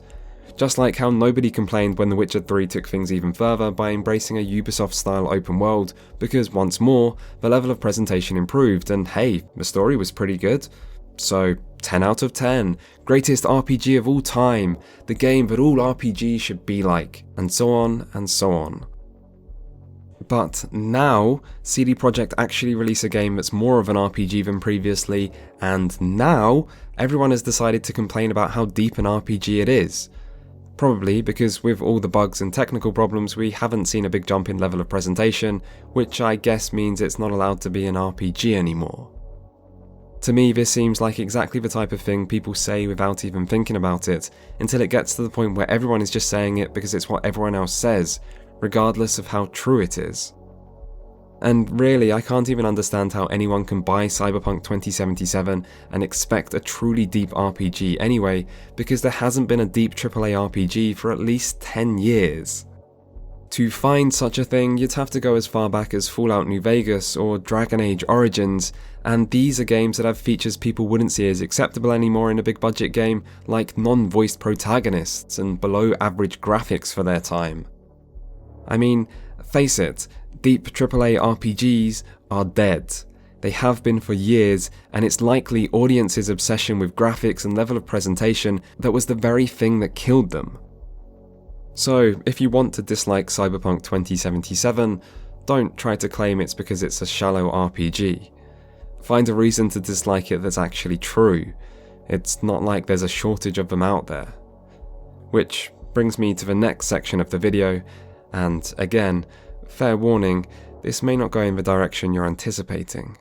Just like how nobody complained when The Witcher 3 took things even further by embracing a Ubisoft-style open world, because once more, the level of presentation improved, and hey, the story was pretty good. So, 10 out of 10, greatest RPG of all time, the game that all RPGs should be like, and so on and so on. But now, CD Projekt actually release a game that's more of an RPG than previously, and now, everyone has decided to complain about how deep an RPG it is. Probably because with all the bugs and technical problems, we haven't seen a big jump in level of presentation, which I guess means it's not allowed to be an RPG anymore. To me, this seems like exactly the type of thing people say without even thinking about it, until it gets to the point where everyone is just saying it because it's what everyone else says, regardless of how true it is. And really, I can't even understand how anyone can buy Cyberpunk 2077 and expect a truly deep RPG anyway, because there hasn't been a deep AAA RPG for at least 10 years. To find such a thing, you'd have to go as far back as Fallout New Vegas or Dragon Age Origins, and these are games that have features people wouldn't see as acceptable anymore in a big budget game, like non-voiced protagonists and below average graphics for their time. I mean, face it, deep AAA RPGs are dead. They have been for years, and it's likely audiences' obsession with graphics and level of presentation that was the very thing that killed them. So, if you want to dislike Cyberpunk 2077, don't try to claim it's because it's a shallow RPG. Find a reason to dislike it that's actually true. It's not like there's a shortage of them out there. Which brings me to the next section of the video, and again, fair warning, this may not go in the direction you're anticipating.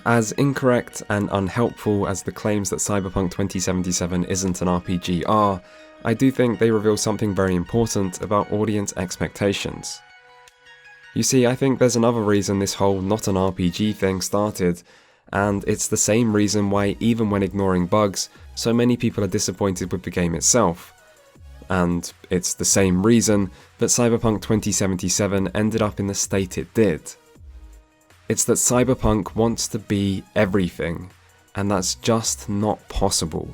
As incorrect and unhelpful as the claims that Cyberpunk 2077 isn't an RPG are, I do think they reveal something very important about audience expectations. You see, I think there's another reason this whole not an RPG thing started, and it's the same reason why, even when ignoring bugs, so many people are disappointed with the game itself. And it's the same reason that Cyberpunk 2077 ended up in the state it did. It's that Cyberpunk wants to be everything, and that's just not possible.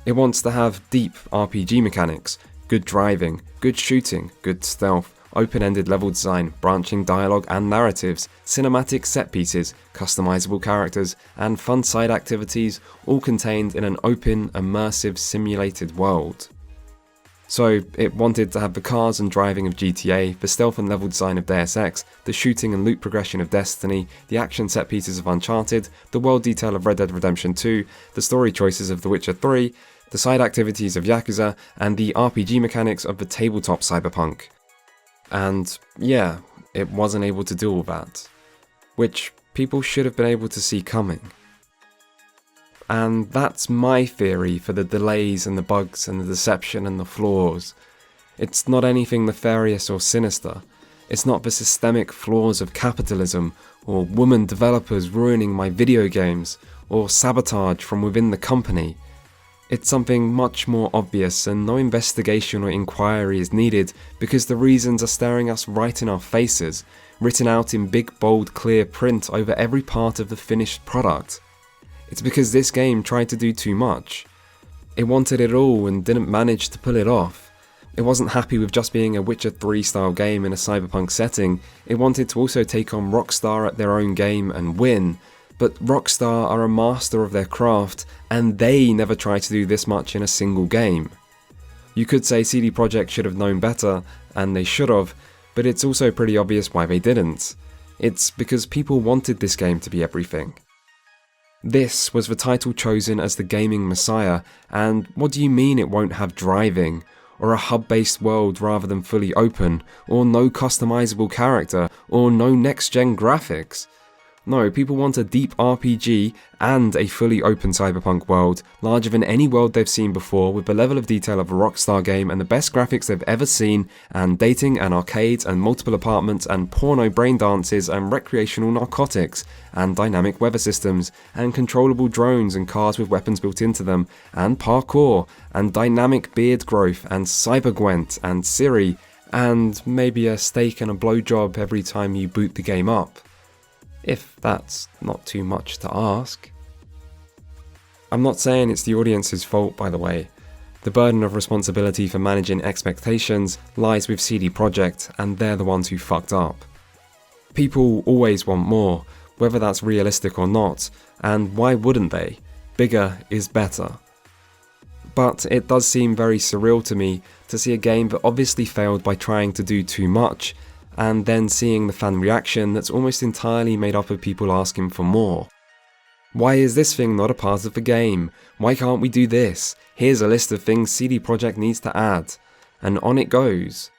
It wants to have deep RPG mechanics, good driving, good shooting, good stealth, open-ended level design, branching dialogue and narratives, cinematic set pieces, customizable characters, and fun side activities, all contained in an open, immersive, simulated world. So, it wanted to have the cars and driving of GTA, the stealth and level design of Deus Ex, the shooting and loot progression of Destiny, the action set pieces of Uncharted, the world detail of Red Dead Redemption 2, the story choices of The Witcher 3, the side activities of Yakuza, and the RPG mechanics of the tabletop Cyberpunk. And yeah, it wasn't able to do all that, which people should have been able to see coming. And that's my theory for the delays and the bugs and the deception and the flaws. It's not anything nefarious or sinister. It's not the systemic flaws of capitalism, or woman developers ruining my video games, or sabotage from within the company. It's something much more obvious, and no investigation or inquiry is needed because the reasons are staring us right in our faces, written out in big bold clear print over every part of the finished product. It's because this game tried to do too much. It wanted it all and didn't manage to pull it off. It wasn't happy with just being a Witcher 3 style game in a cyberpunk setting, it wanted to also take on Rockstar at their own game and win. But Rockstar are a master of their craft, and they never try to do this much in a single game. You could say CD Projekt should have known better, and they should have, but it's also pretty obvious why they didn't. It's because people wanted this game to be everything. This was the title chosen as the gaming messiah, and what do you mean it won't have driving, or a hub-based world rather than fully open, or no customizable character, or no next-gen graphics? No, people want a deep RPG and a fully open cyberpunk world, larger than any world they've seen before, with the level of detail of a Rockstar game and the best graphics they've ever seen, and dating and arcades and multiple apartments and porno brain dances and recreational narcotics, and dynamic weather systems, and controllable drones and cars with weapons built into them, and parkour, and dynamic beard growth, and cybergwent, and Siri, and maybe a steak and a blowjob every time you boot the game up. If that's not too much to ask. I'm not saying it's the audience's fault, by the way. The burden of responsibility for managing expectations lies with CD Projekt, and they're the ones who fucked up. People always want more, whether that's realistic or not, and why wouldn't they? Bigger is better. But it does seem very surreal to me to see a game that obviously failed by trying to do too much, and then seeing the fan reaction that's almost entirely made up of people asking for more. Why is this thing not a part of the game? Why can't we do this? Here's a list of things CD Projekt needs to add. And on it goes.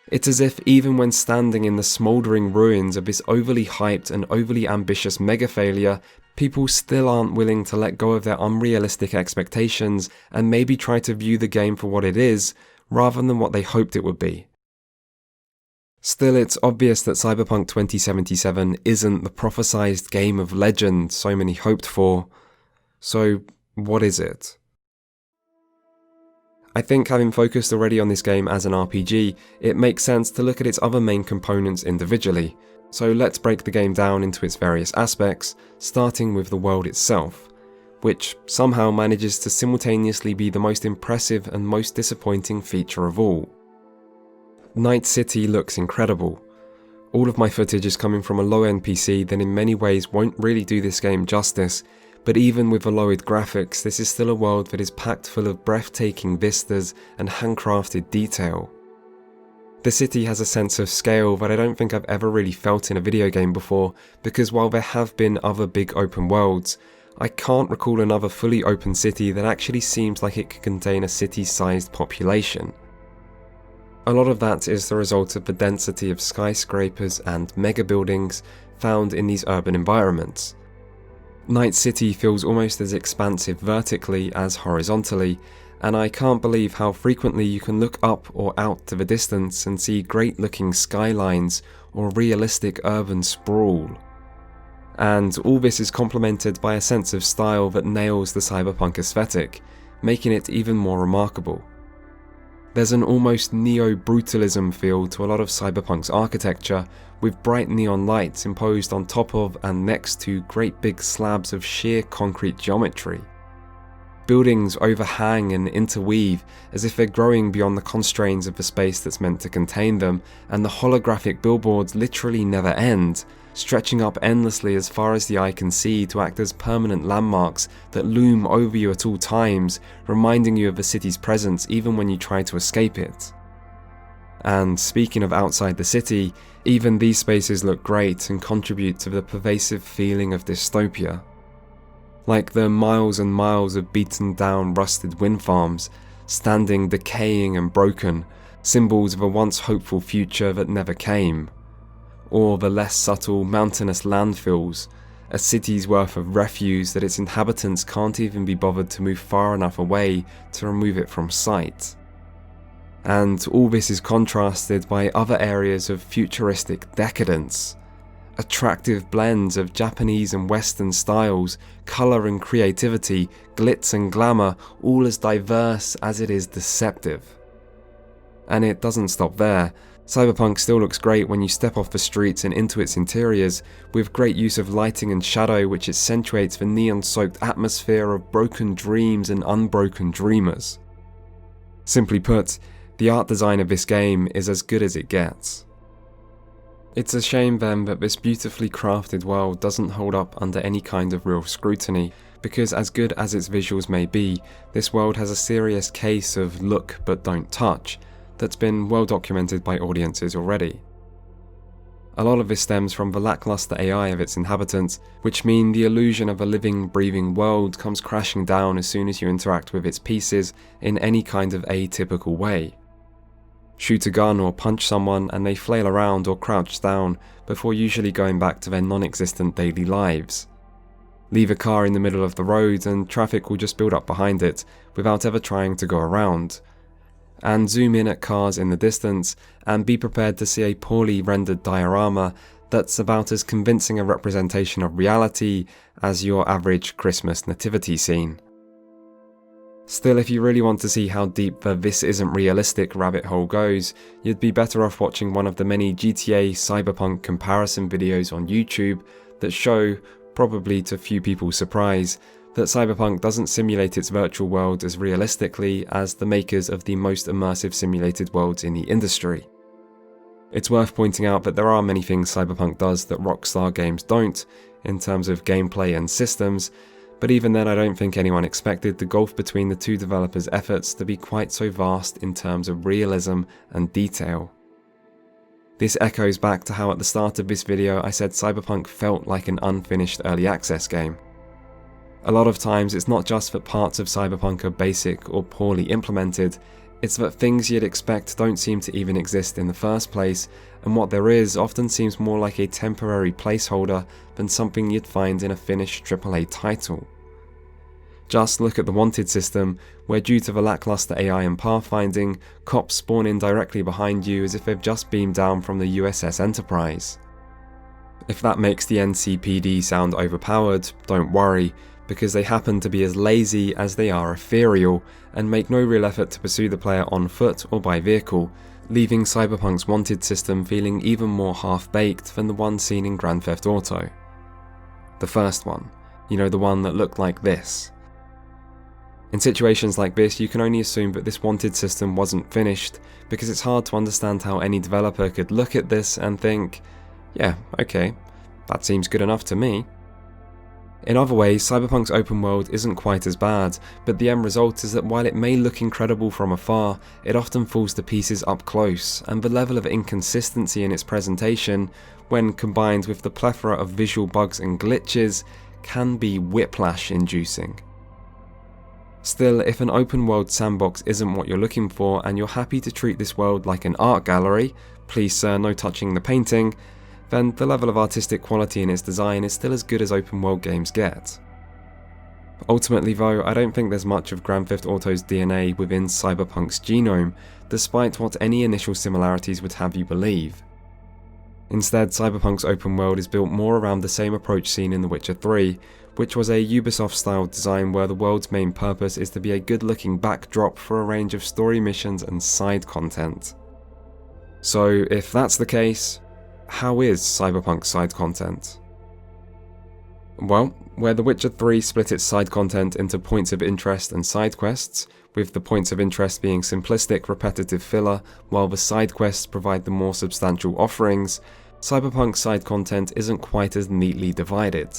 It's as if even when standing in the smouldering ruins of this overly hyped and overly ambitious mega failure, people still aren't willing to let go of their unrealistic expectations and maybe try to view the game for what it is, rather than what they hoped it would be. Still, it's obvious that Cyberpunk 2077 isn't the prophesized game of legend so many hoped for. So, what is it? I think having focused already on this game as an RPG, it makes sense to look at its other main components individually. So let's break the game down into its various aspects, starting with the world itself, which somehow manages to simultaneously be the most impressive and most disappointing feature of all. Night City looks incredible. All of my footage is coming from a low-end PC that in many ways won't really do this game justice, but even with the lowered graphics, this is still a world that is packed full of breathtaking vistas and handcrafted detail. The city has a sense of scale that I don't think I've ever really felt in a video game before, because while there have been other big open worlds, I can't recall another fully open city that actually seems like it could contain a city-sized population. A lot of that is the result of the density of skyscrapers and mega buildings found in these urban environments. Night City feels almost as expansive vertically as horizontally, and I can't believe how frequently you can look up or out to the distance and see great looking skylines or realistic urban sprawl. And all this is complemented by a sense of style that nails the cyberpunk aesthetic, making it even more remarkable. There's an almost neo-brutalism feel to a lot of Cyberpunk's architecture, with bright neon lights imposed on top of and next to great big slabs of sheer concrete geometry. Buildings overhang and interweave as if they're growing beyond the constraints of the space that's meant to contain them, and the holographic billboards literally never end, stretching up endlessly as far as the eye can see to act as permanent landmarks that loom over you at all times, reminding you of the city's presence even when you try to escape it. And speaking of outside the city, even these spaces look great and contribute to the pervasive feeling of dystopia. Like the miles and miles of beaten down rusted wind farms, standing decaying and broken, symbols of a once hopeful future that never came. Or the less subtle mountainous landfills, a city's worth of refuse that its inhabitants can't even be bothered to move far enough away to remove it from sight. And all this is contrasted by other areas of futuristic decadence. Attractive blends of Japanese and Western styles, colour and creativity, glitz and glamour, all as diverse as it is deceptive. And it doesn't stop there. Cyberpunk still looks great when you step off the streets and into its interiors, with great use of lighting and shadow which accentuates the neon-soaked atmosphere of broken dreams and unbroken dreamers. Simply put, the art design of this game is as good as it gets. It's a shame then that this beautifully crafted world doesn't hold up under any kind of real scrutiny, because as good as its visuals may be, this world has a serious case of look but don't touch that's been well documented by audiences already. A lot of this stems from the lackluster AI of its inhabitants, which mean the illusion of a living, breathing world comes crashing down as soon as you interact with its pieces in any kind of atypical way. Shoot a gun or punch someone and they flail around or crouch down before usually going back to their non-existent daily lives. Leave a car in the middle of the road and traffic will just build up behind it without ever trying to go around. And zoom in at cars in the distance and be prepared to see a poorly rendered diorama that's about as convincing a representation of reality as your average Christmas nativity scene. Still, if you really want to see how deep the "this isn't realistic" rabbit hole goes, you'd be better off watching one of the many GTA Cyberpunk comparison videos on YouTube that show, probably to few people's surprise, that Cyberpunk doesn't simulate its virtual world as realistically as the makers of the most immersive simulated worlds in the industry. It's worth pointing out that there are many things Cyberpunk does that Rockstar games don't, in terms of gameplay and systems, but even then I don't think anyone expected the gulf between the two developers' efforts to be quite so vast in terms of realism and detail. This echoes back to how at the start of this video I said Cyberpunk felt like an unfinished early access game. A lot of times it's not just that parts of Cyberpunk are basic or poorly implemented, it's that things you'd expect don't seem to even exist in the first place, and what there is often seems more like a temporary placeholder than something you'd find in a finished AAA title. Just look at the Wanted system, where due to the lackluster AI and pathfinding, cops spawn in directly behind you as if they've just beamed down from the USS Enterprise. If that makes the NCPD sound overpowered, don't worry, because they happen to be as lazy as they are ethereal, and make no real effort to pursue the player on foot or by vehicle, leaving Cyberpunk's Wanted system feeling even more half-baked than the one seen in Grand Theft Auto. The first one, the one that looked like this. In situations like this, you can only assume that this Wanted system wasn't finished, because it's hard to understand how any developer could look at this and think, yeah, okay, that seems good enough to me. In other ways, Cyberpunk's open world isn't quite as bad, but the end result is that while it may look incredible from afar, it often falls to pieces up close, and the level of inconsistency in its presentation, when combined with the plethora of visual bugs and glitches, can be whiplash-inducing. Still, if an open world sandbox isn't what you're looking for and you're happy to treat this world like an art gallery, please sir, no touching the painting, then the level of artistic quality in its design is still as good as open world games get. Ultimately though, I don't think there's much of Grand Theft Auto's DNA within Cyberpunk's genome, despite what any initial similarities would have you believe. Instead, Cyberpunk's open world is built more around the same approach seen in The Witcher 3, which was a Ubisoft-style design where the world's main purpose is to be a good-looking backdrop for a range of story missions and side content. So, if that's the case, how is Cyberpunk's side content? Well, where The Witcher 3 split its side content into points of interest and side quests, with the points of interest being simplistic, repetitive filler, while the side quests provide the more substantial offerings, Cyberpunk's side content isn't quite as neatly divided.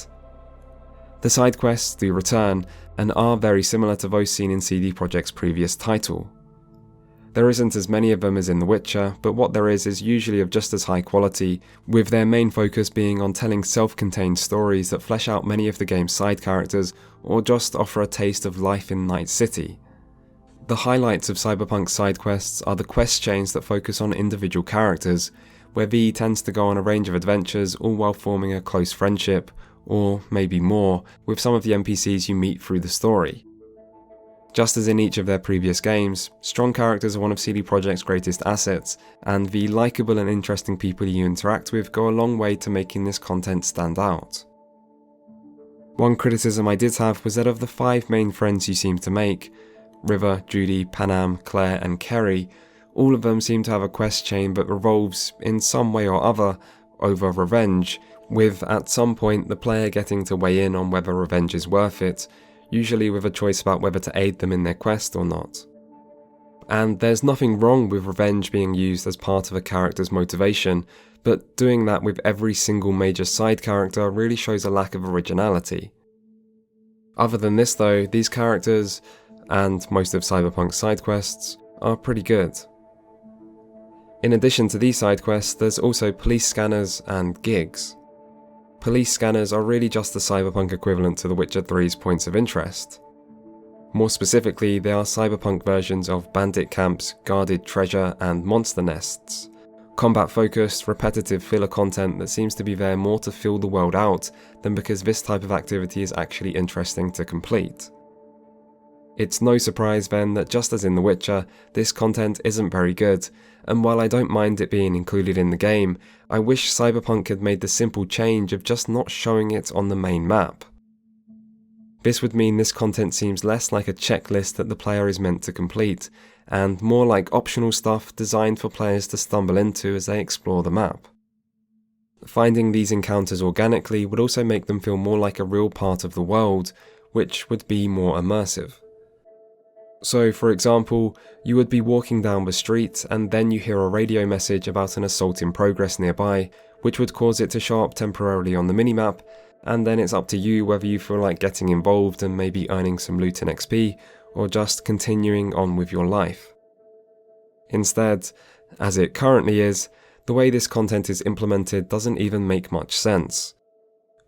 The side quests do return, and are very similar to those seen in CD Projekt's previous title. There isn't as many of them as in The Witcher, but what there is usually of just as high quality, with their main focus being on telling self-contained stories that flesh out many of the game's side characters, or just offer a taste of life in Night City. The highlights of Cyberpunk's side quests are the quest chains that focus on individual characters, where V tends to go on a range of adventures all while forming a close friendship, or maybe more, with some of the NPCs you meet through the story. Just as in each of their previous games, strong characters are one of CD Projekt's greatest assets, and the likeable and interesting people you interact with go a long way to making this content stand out. One criticism I did have was that of the 5 main friends you seem to make, River, Judy, Panam, Claire and Kerry, all of them seem to have a quest chain that revolves, in some way or other, over revenge, with at some point the player getting to weigh in on whether revenge is worth it, usually with a choice about whether to aid them in their quest or not. And there's nothing wrong with revenge being used as part of a character's motivation, but doing that with every single major side character really shows a lack of originality. Other than this though, these characters, and most of Cyberpunk's side quests, are pretty good. In addition to these side quests, there's also police scanners and gigs. Police scanners are really just the Cyberpunk equivalent to The Witcher 3's points of interest. More specifically, they are Cyberpunk versions of bandit camps, guarded treasure, and monster nests. Combat-focused, repetitive filler content that seems to be there more to fill the world out than because this type of activity is actually interesting to complete. It's no surprise then that just as in The Witcher, this content isn't very good, and while I don't mind it being included in the game, I wish Cyberpunk had made the simple change of just not showing it on the main map. This would mean this content seems less like a checklist that the player is meant to complete, and more like optional stuff designed for players to stumble into as they explore the map. Finding these encounters organically would also make them feel more like a real part of the world, which would be more immersive. So, for example, you would be walking down the street and then you hear a radio message about an assault in progress nearby, which would cause it to show up temporarily on the minimap, and then it's up to you whether you feel like getting involved and maybe earning some loot and XP, or just continuing on with your life. Instead, as it currently is, the way this content is implemented doesn't even make much sense.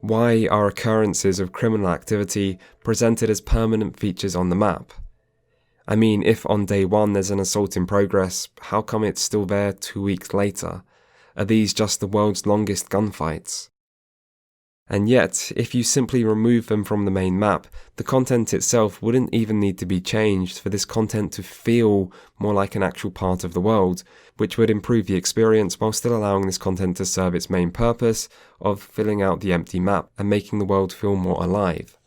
Why are occurrences of criminal activity presented as permanent features on the map? I mean, if on day 1 there's an assault in progress, how come it's still there 2 weeks later? Are these just the world's longest gunfights? And yet, if you simply remove them from the main map, the content itself wouldn't even need to be changed for this content to feel more like an actual part of the world, which would improve the experience while still allowing this content to serve its main purpose of filling out the empty map and making the world feel more alive.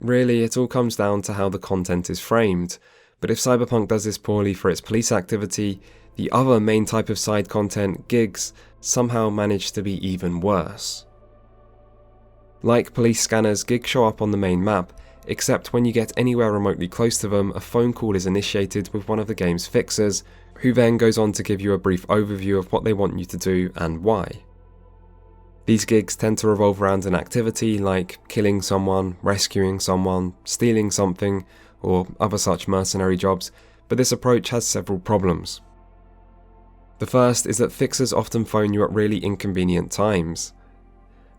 Really, it all comes down to how the content is framed, but if Cyberpunk does this poorly for its police activity, the other main type of side content, gigs, somehow manage to be even worse. Like police scanners, gigs show up on the main map, except when you get anywhere remotely close to them, a phone call is initiated with one of the game's fixers, who then goes on to give you a brief overview of what they want you to do and why. These gigs tend to revolve around an activity like killing someone, rescuing someone, stealing something, or other such mercenary jobs, but this approach has several problems. The first is that fixers often phone you at really inconvenient times.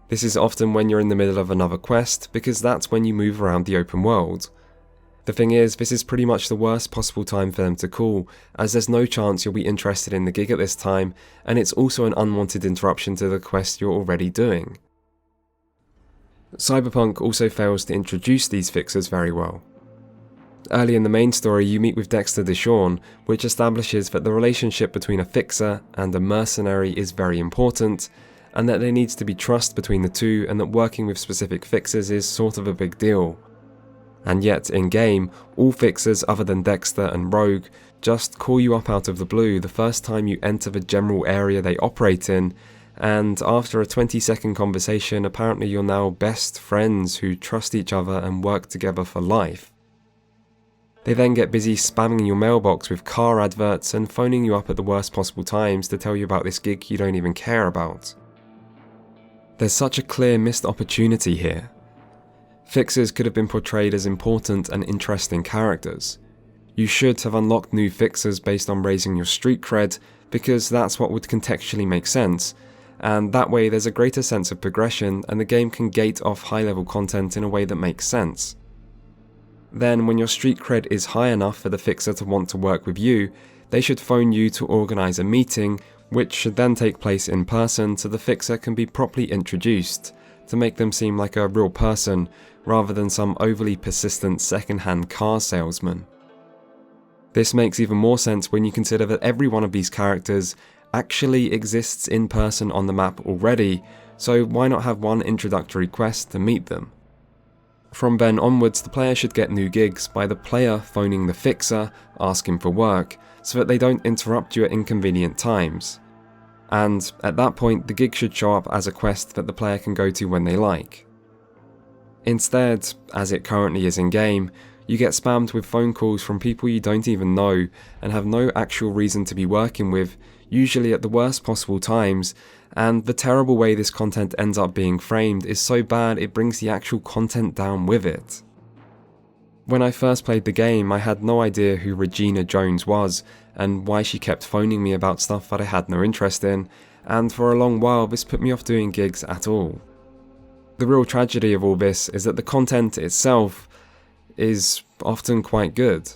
This is often when you're in the middle of another quest, because that's when you move around the open world. The thing is, this is pretty much the worst possible time for them to call, as there's no chance you'll be interested in the gig at this time, and it's also an unwanted interruption to the quest you're already doing. Cyberpunk also fails to introduce these fixers very well. Early in the main story, you meet with Dexter Deshawn, which establishes that the relationship between a fixer and a mercenary is very important, and that there needs to be trust between the two, and that working with specific fixers is sort of a big deal. And yet, in-game, all fixers other than Dexter and Rogue just call you up out of the blue the first time you enter the general area they operate in, and after a 20-second conversation, apparently you're now best friends who trust each other and work together for life. They then get busy spamming your mailbox with car adverts and phoning you up at the worst possible times to tell you about this gig you don't even care about. There's such a clear missed opportunity here. Fixers could have been portrayed as important and interesting characters. You should have unlocked new fixers based on raising your street cred, because that's what would contextually make sense, and that way there's a greater sense of progression and the game can gate off high-level content in a way that makes sense. Then, when your street cred is high enough for the fixer to want to work with you, they should phone you to organise a meeting, which should then take place in person so the fixer can be properly introduced, to make them seem like a real person rather than some overly persistent second-hand car salesman. This makes even more sense when you consider that every one of these characters actually exists in person on the map already, so why not have one introductory quest to meet them? From then onwards, the player should get new gigs by the player phoning the fixer, asking for work, so that they don't interrupt you at inconvenient times. And at that point, the gig should show up as a quest that the player can go to when they like. Instead, as it currently is in-game, you get spammed with phone calls from people you don't even know and have no actual reason to be working with, usually at the worst possible times, and the terrible way this content ends up being framed is so bad it brings the actual content down with it. When I first played the game, I had no idea who Regina Jones was and why she kept phoning me about stuff that I had no interest in, and for a long while this put me off doing gigs at all. The real tragedy of all this is that the content itself is often quite good.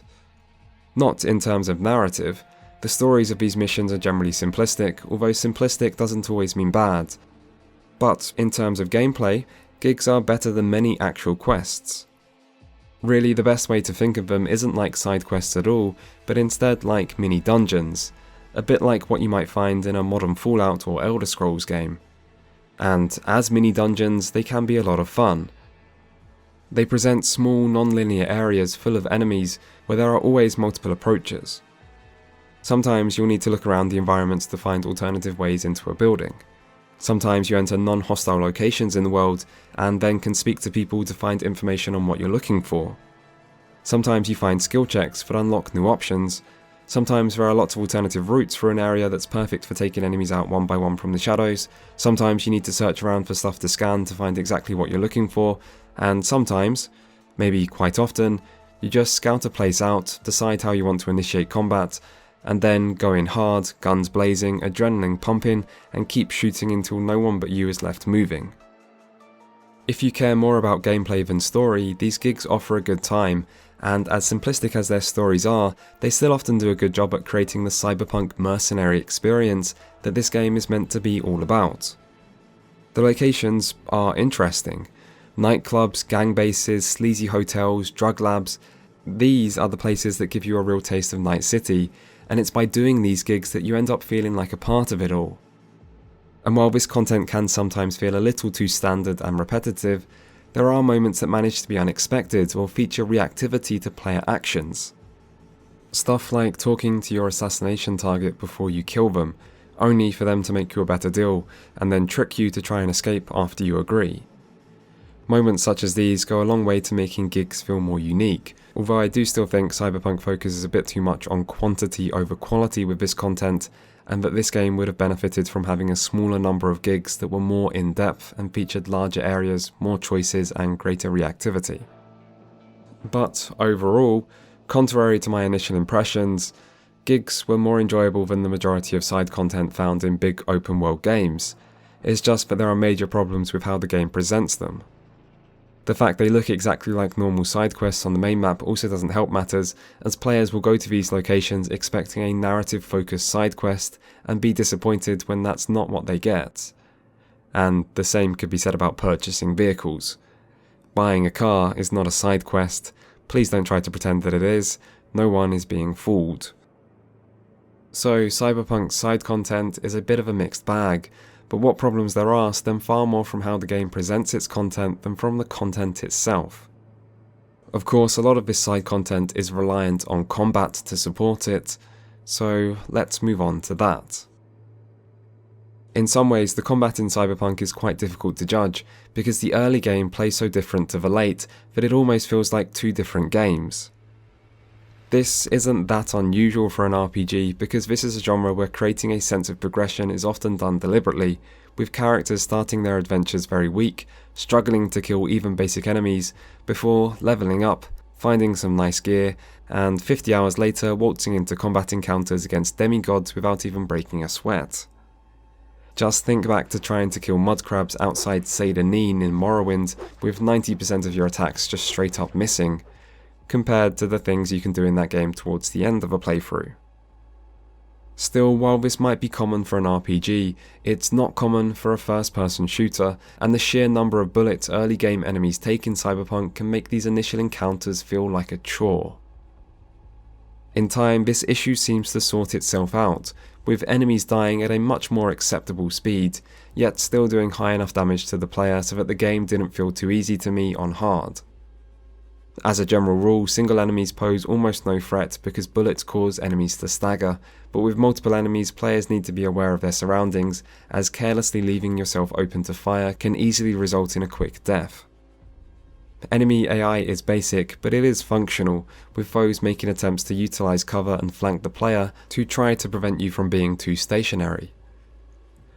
Not in terms of narrative. The stories of these missions are generally simplistic, although simplistic doesn't always mean bad. But in terms of gameplay, gigs are better than many actual quests. Really, the best way to think of them isn't like side quests at all, but instead like mini dungeons, a bit like what you might find in a modern Fallout or Elder Scrolls game. And as mini dungeons, they can be a lot of fun. They present small, non-linear areas full of enemies where there are always multiple approaches. Sometimes you'll need to look around the environments to find alternative ways into a building. Sometimes you enter non-hostile locations in the world and then can speak to people to find information on what you're looking for. Sometimes you find skill checks that unlock new options. Sometimes there are lots of alternative routes for an area that's perfect for taking enemies out one by one from the shadows. Sometimes you need to search around for stuff to scan to find exactly what you're looking for. And sometimes, maybe quite often, you just scout a place out, decide how you want to initiate combat, and then go in hard, guns blazing, adrenaline pumping, and keep shooting until no one but you is left moving. If you care more about gameplay than story, these gigs offer a good time, and as simplistic as their stories are, they still often do a good job at creating the cyberpunk mercenary experience that this game is meant to be all about. The locations are interesting. Nightclubs, gang bases, sleazy hotels, drug labs, these are the places that give you a real taste of Night City, and it's by doing these gigs that you end up feeling like a part of it all. And while this content can sometimes feel a little too standard and repetitive, there are moments that manage to be unexpected or feature reactivity to player actions. Stuff like talking to your assassination target before you kill them, only for them to make you a better deal, and then trick you to try and escape after you agree. Moments such as these go a long way to making gigs feel more unique, although I do still think Cyberpunk focuses a bit too much on quantity over quality with this content, and that this game would have benefited from having a smaller number of gigs that were more in-depth and featured larger areas, more choices, and greater reactivity. But overall, contrary to my initial impressions, gigs were more enjoyable than the majority of side content found in big open world games. It's just that there are major problems with how the game presents them. The fact they look exactly like normal side quests on the main map also doesn't help matters, as players will go to these locations expecting a narrative-focused side quest and be disappointed when that's not what they get. And the same could be said about purchasing vehicles. Buying a car is not a side quest. Please don't try to pretend that it is. No one is being fooled. So Cyberpunk's side content is a bit of a mixed bag, but what problems there are stem far more from how the game presents its content than from the content itself. Of course, a lot of this side content is reliant on combat to support it, so let's move on to that. In some ways, the combat in Cyberpunk is quite difficult to judge, because the early game plays so different to the late that it almost feels like two different games. This isn't that unusual for an RPG, because this is a genre where creating a sense of progression is often done deliberately, with characters starting their adventures very weak, struggling to kill even basic enemies, before leveling up, finding some nice gear, and 50 hours later waltzing into combat encounters against demigods without even breaking a sweat. Just think back to trying to kill mudcrabs outside Cedar Neen in Morrowind, with 90% of your attacks just straight up missing, compared to the things you can do in that game towards the end of a playthrough. Still, while this might be common for an RPG, it's not common for a first-person shooter, and the sheer number of bullets early game enemies take in Cyberpunk can make these initial encounters feel like a chore. In time, this issue seems to sort itself out, with enemies dying at a much more acceptable speed, yet still doing high enough damage to the player so that the game didn't feel too easy to me on hard. As a general rule, single enemies pose almost no threat because bullets cause enemies to stagger, but with multiple enemies, players need to be aware of their surroundings, as carelessly leaving yourself open to fire can easily result in a quick death. Enemy AI is basic, but it is functional, with foes making attempts to utilize cover and flank the player to try to prevent you from being too stationary.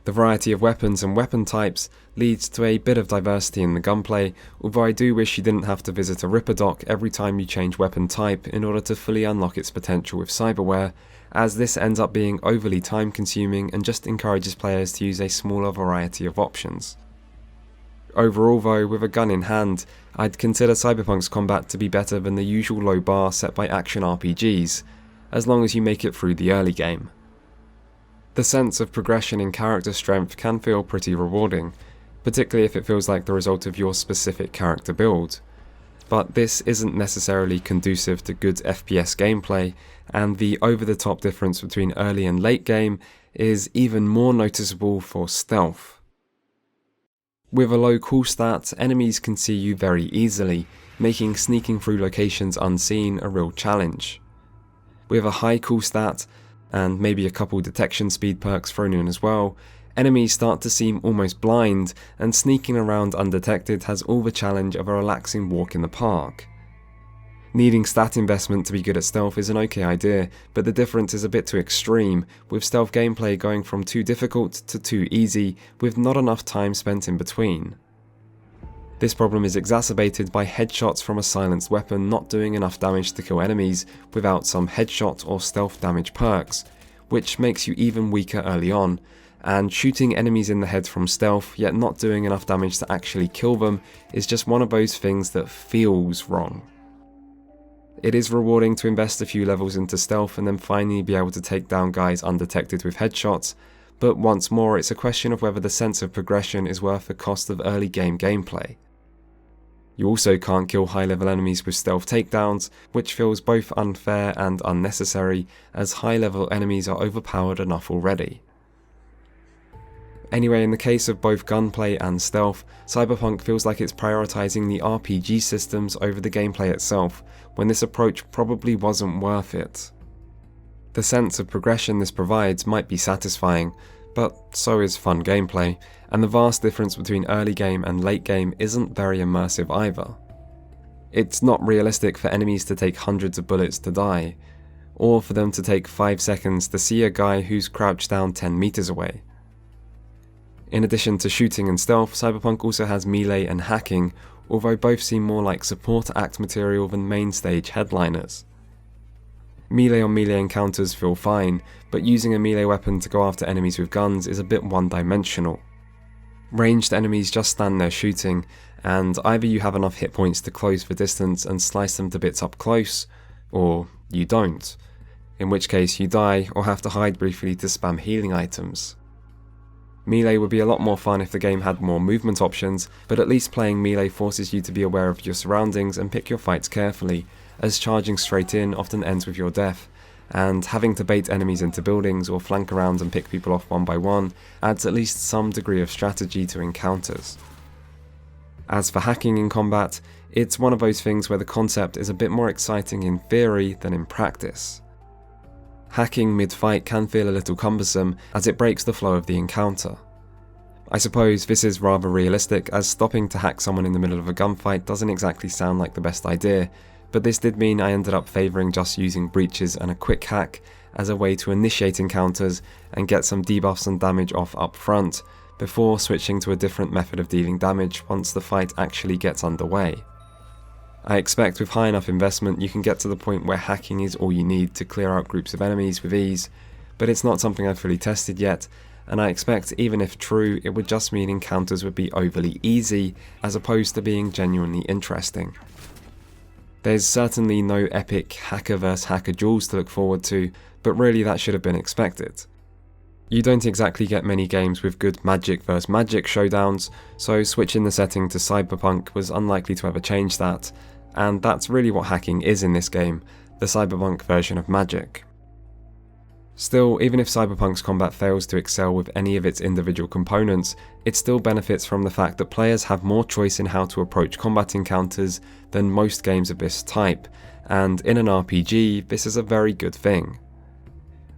The variety of weapons and weapon types leads to a bit of diversity in the gunplay, although I do wish you didn't have to visit a Ripper dock every time you change weapon type in order to fully unlock its potential with cyberware, as this ends up being overly time consuming and just encourages players to use a smaller variety of options. Overall though, with a gun in hand, I'd consider Cyberpunk's combat to be better than the usual low bar set by action RPGs, as long as you make it through the early game. The sense of progression in character strength can feel pretty rewarding, particularly if it feels like the result of your specific character build. But this isn't necessarily conducive to good FPS gameplay, and the over-the-top difference between early and late game is even more noticeable for stealth. With a low cool stat, enemies can see you very easily, making sneaking through locations unseen a real challenge. With a high cool stat, and maybe a couple detection speed perks thrown in as well, enemies start to seem almost blind, and sneaking around undetected has all the challenge of a relaxing walk in the park. Needing stat investment to be good at stealth is an okay idea, but the difference is a bit too extreme, with stealth gameplay going from too difficult to too easy, with not enough time spent in between. This problem is exacerbated by headshots from a silenced weapon not doing enough damage to kill enemies without some headshot or stealth damage perks, which makes you even weaker early on, and shooting enemies in the head from stealth yet not doing enough damage to actually kill them is just one of those things that feels wrong. It is rewarding to invest a few levels into stealth and then finally be able to take down guys undetected with headshots, but once more it's a question of whether the sense of progression is worth the cost of early game gameplay. You also can't kill high level enemies with stealth takedowns, which feels both unfair and unnecessary, as high level enemies are overpowered enough already. Anyway, in the case of both gunplay and stealth, Cyberpunk feels like it's prioritizing the RPG systems over the gameplay itself, when this approach probably wasn't worth it. The sense of progression this provides might be satisfying, but so is fun gameplay, and the vast difference between early game and late game isn't very immersive either. It's not realistic for enemies to take hundreds of bullets to die, or for them to take 5 seconds to see a guy who's crouched down 10 meters away. In addition to shooting and stealth, Cyberpunk also has melee and hacking, although both seem more like support act material than main stage headliners. Melee on melee encounters feel fine, but using a melee weapon to go after enemies with guns is a bit one-dimensional. Ranged enemies just stand there shooting, and either you have enough hit points to close the distance and slice them to bits up close, or you don't, in which case you die or have to hide briefly to spam healing items. Melee would be a lot more fun if the game had more movement options, but at least playing melee forces you to be aware of your surroundings and pick your fights carefully, as charging straight in often ends with your death, and having to bait enemies into buildings or flank around and pick people off one by one adds at least some degree of strategy to encounters. As for hacking in combat, it's one of those things where the concept is a bit more exciting in theory than in practice. Hacking mid-fight can feel a little cumbersome as it breaks the flow of the encounter. I suppose this is rather realistic, as stopping to hack someone in the middle of a gunfight doesn't exactly sound like the best idea, but this did mean I ended up favouring just using breaches and a quick hack as a way to initiate encounters and get some debuffs and damage off up front, before switching to a different method of dealing damage once the fight actually gets underway. I expect with high enough investment you can get to the point where hacking is all you need to clear out groups of enemies with ease, but it's not something I've fully tested yet, and I expect even if true it would just mean encounters would be overly easy as opposed to being genuinely interesting. There's certainly no epic hacker vs hacker duels to look forward to, but really that should have been expected. You don't exactly get many games with good magic versus magic showdowns, so switching the setting to Cyberpunk was unlikely to ever change that, and that's really what hacking is in this game, the Cyberpunk version of magic. Still, even if Cyberpunk's combat fails to excel with any of its individual components, it still benefits from the fact that players have more choice in how to approach combat encounters than most games of this type, and in an RPG, this is a very good thing.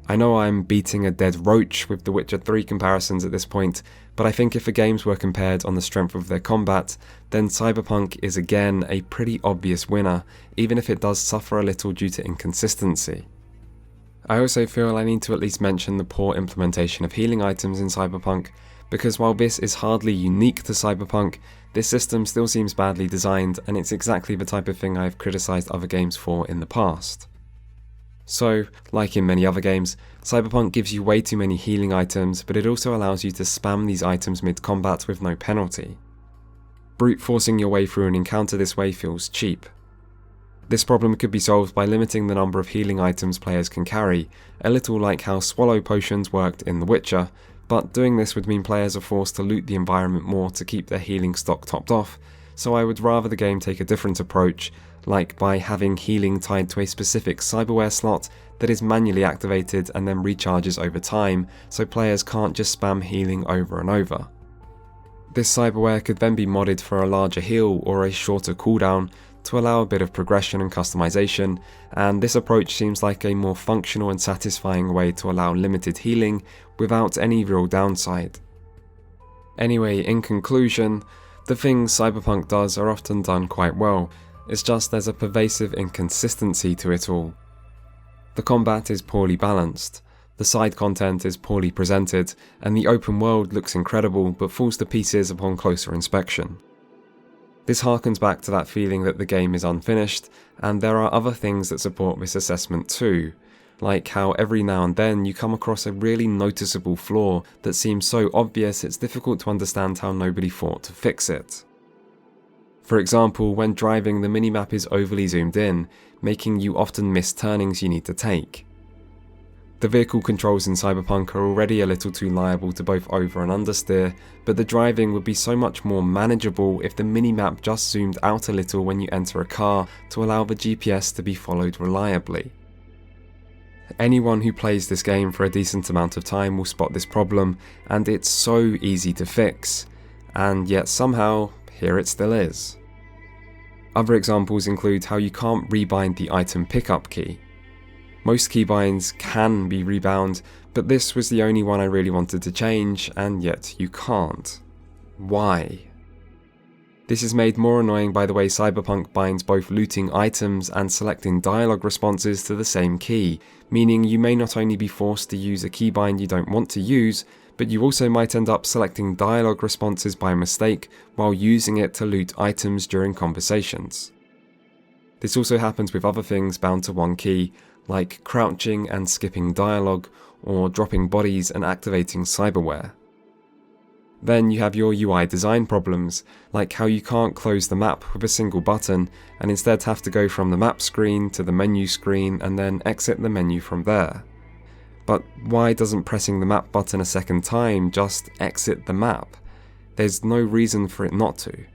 I know I'm beating a dead roach with The Witcher 3 comparisons at this point, but I think if the games were compared on the strength of their combat, then Cyberpunk is again a pretty obvious winner, even if it does suffer a little due to inconsistency. I also feel I need to at least mention the poor implementation of healing items in Cyberpunk, because while this is hardly unique to Cyberpunk, this system still seems badly designed, and it's exactly the type of thing I've criticised other games for in the past. So, like in many other games, Cyberpunk gives you way too many healing items, but it also allows you to spam these items mid-combat with no penalty. Brute forcing your way through an encounter this way feels cheap. This problem could be solved by limiting the number of healing items players can carry, a little like how swallow potions worked in The Witcher, but doing this would mean players are forced to loot the environment more to keep their healing stock topped off, so I would rather the game take a different approach, like by having healing tied to a specific cyberware slot that is manually activated and then recharges over time, so players can't just spam healing over and over. This cyberware could then be modded for a larger heal or a shorter cooldown to allow a bit of progression and customization, and this approach seems like a more functional and satisfying way to allow limited healing without any real downside. Anyway, in conclusion, the things Cyberpunk does are often done quite well, it's just there's a pervasive inconsistency to it all. The combat is poorly balanced, the side content is poorly presented, and the open world looks incredible but falls to pieces upon closer inspection. This harkens back to that feeling that the game is unfinished, and there are other things that support this assessment too, like how every now and then you come across a really noticeable flaw that seems so obvious it's difficult to understand how nobody thought to fix it. For example, when driving, the minimap is overly zoomed in, making you often miss turnings you need to take. The vehicle controls in Cyberpunk are already a little too liable to both over and understeer, but the driving would be so much more manageable if the minimap just zoomed out a little when you enter a car to allow the GPS to be followed reliably. Anyone who plays this game for a decent amount of time will spot this problem, and it's so easy to fix, and yet somehow, here it still is. Other examples include how you can't rebind the item pickup key. Most keybinds can be rebound, but this was the only one I really wanted to change, and yet you can't. Why? This is made more annoying by the way Cyberpunk binds both looting items and selecting dialogue responses to the same key, meaning you may not only be forced to use a keybind you don't want to use, but you also might end up selecting dialogue responses by mistake while using it to loot items during conversations. This also happens with other things bound to one key, like crouching and skipping dialogue, or dropping bodies and activating cyberware. Then you have your UI design problems, like how you can't close the map with a single button and instead have to go from the map screen to the menu screen and then exit the menu from there. But why doesn't pressing the map button a second time just exit the map? There's no reason for it not to.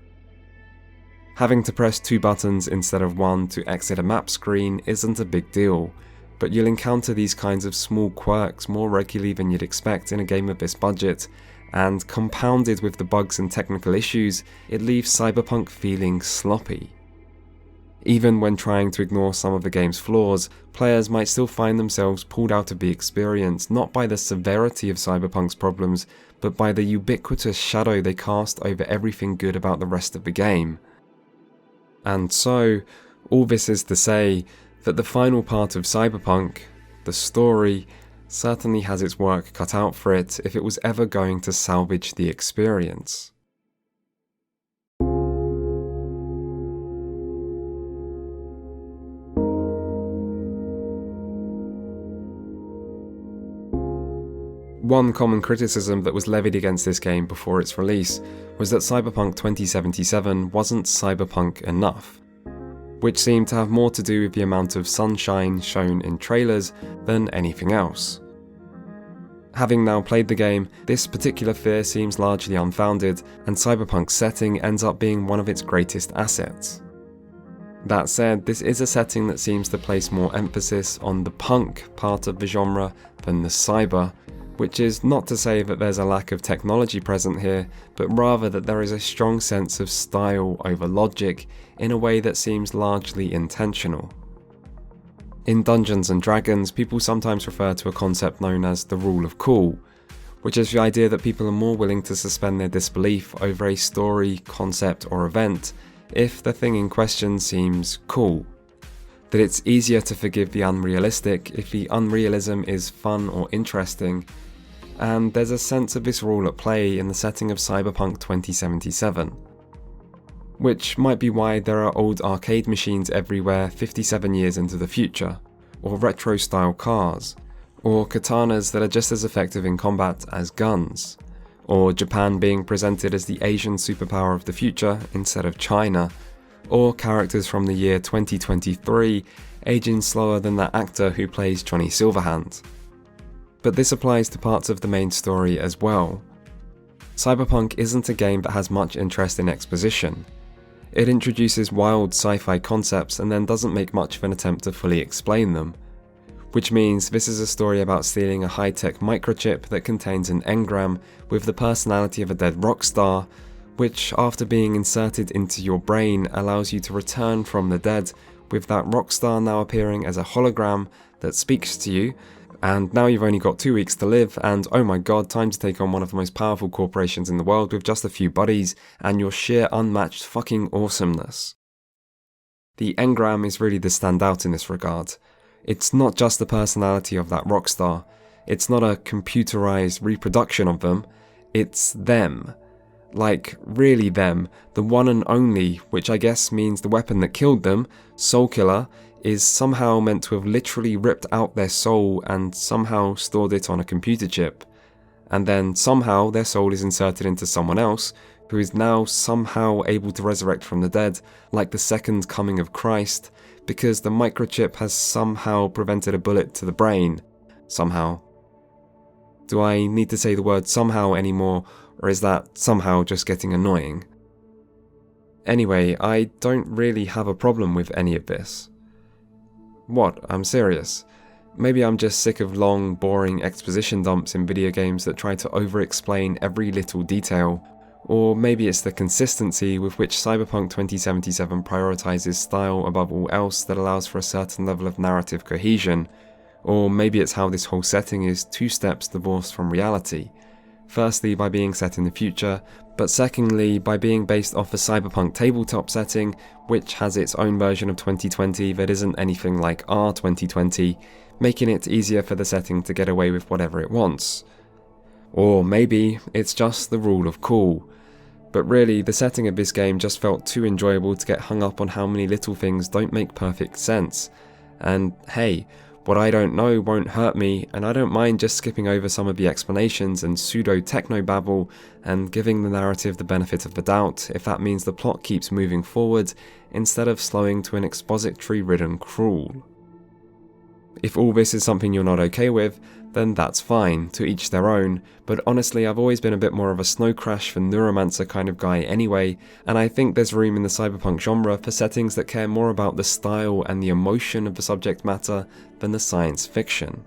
Having to press 2 buttons instead of 1 to exit a map screen isn't a big deal, but you'll encounter these kinds of small quirks more regularly than you'd expect in a game of this budget, and compounded with the bugs and technical issues, it leaves Cyberpunk feeling sloppy. Even when trying to ignore some of the game's flaws, players might still find themselves pulled out of the experience not by the severity of Cyberpunk's problems, but by the ubiquitous shadow they cast over everything good about the rest of the game. And so, all this is to say that the final part of Cyberpunk, the story, certainly has its work cut out for it if it was ever going to salvage the experience. One common criticism that was levied against this game before its release was that Cyberpunk 2077 wasn't cyberpunk enough. which seemed to have more to do with the amount of sunshine shown in trailers than anything else. Having now played the game, this particular fear seems largely unfounded, and Cyberpunk's setting ends up being one of its greatest assets. That said, this is a setting that seems to place more emphasis on the punk part of the genre than the cyber, which is not to say that there's a lack of technology present here, but rather that there is a strong sense of style over logic in a way that seems largely intentional. In Dungeons and Dragons, people sometimes refer to a concept known as the rule of cool, which is the idea that people are more willing to suspend their disbelief over a story, concept, or event if the thing in question seems cool. That it's easier to forgive the unrealistic if the unrealism is fun or interesting, and there's a sense of this rule at play in the setting of Cyberpunk 2077. Which might be why there are old arcade machines everywhere 57 years into the future, or retro-style cars, or katanas that are just as effective in combat as guns, or Japan being presented as the Asian superpower of the future instead of China, or characters from the year 2023 aging slower than that actor who plays Johnny Silverhand. But this applies to parts of the main story as well. Cyberpunk isn't a game that has much interest in exposition. It introduces wild sci-fi concepts and then doesn't make much of an attempt to fully explain them. Which means this is a story about stealing a high-tech microchip that contains an engram with the personality of a dead rock star, which after being inserted into your brain allows you to return from the dead, with that rock star now appearing as a hologram that speaks to you, and now you've only got 2 weeks to live, and oh my god, time to take on one of the most powerful corporations in the world with just a few buddies, and your sheer unmatched fucking awesomeness. The engram is really the standout in this regard. It's not just the personality of that rock star, it's not a computerized reproduction of them, it's them. Like, really them, the one and only, which I guess means the weapon that killed them, Soulkiller, is somehow meant to have literally ripped out their soul and somehow stored it on a computer chip. And then somehow their soul is inserted into someone else, who is now somehow able to resurrect from the dead, like the second coming of Christ, because the microchip has somehow prevented a bullet to the brain. Somehow. Do I need to say the word somehow anymore, or is that somehow just getting annoying? Anyway, I don't really have a problem with any of this. What? I'm serious. Maybe I'm just sick of long, boring exposition dumps in video games that try to over-explain every little detail. Or maybe it's the consistency with which Cyberpunk 2077 prioritizes style above all else that allows for a certain level of narrative cohesion. Or maybe it's how this whole setting is 2 steps divorced from reality. Firstly, by being set in the future, but secondly, by being based off a Cyberpunk tabletop setting, which has its own version of 2020 that isn't anything like our 2020, making it easier for the setting to get away with whatever it wants. Or maybe it's just the rule of cool. But really, the setting of this game just felt too enjoyable to get hung up on how many little things don't make perfect sense. And hey, what I don't know won't hurt me, and I don't mind just skipping over some of the explanations and pseudo-techno-babble and giving the narrative the benefit of the doubt if that means the plot keeps moving forward instead of slowing to an expository-ridden crawl. If all this is something you're not okay with, then that's fine, to each their own, but honestly I've always been a bit more of a Snow Crash for Neuromancer kind of guy anyway, and I think there's room in the cyberpunk genre for settings that care more about the style and the emotion of the subject matter than the science fiction.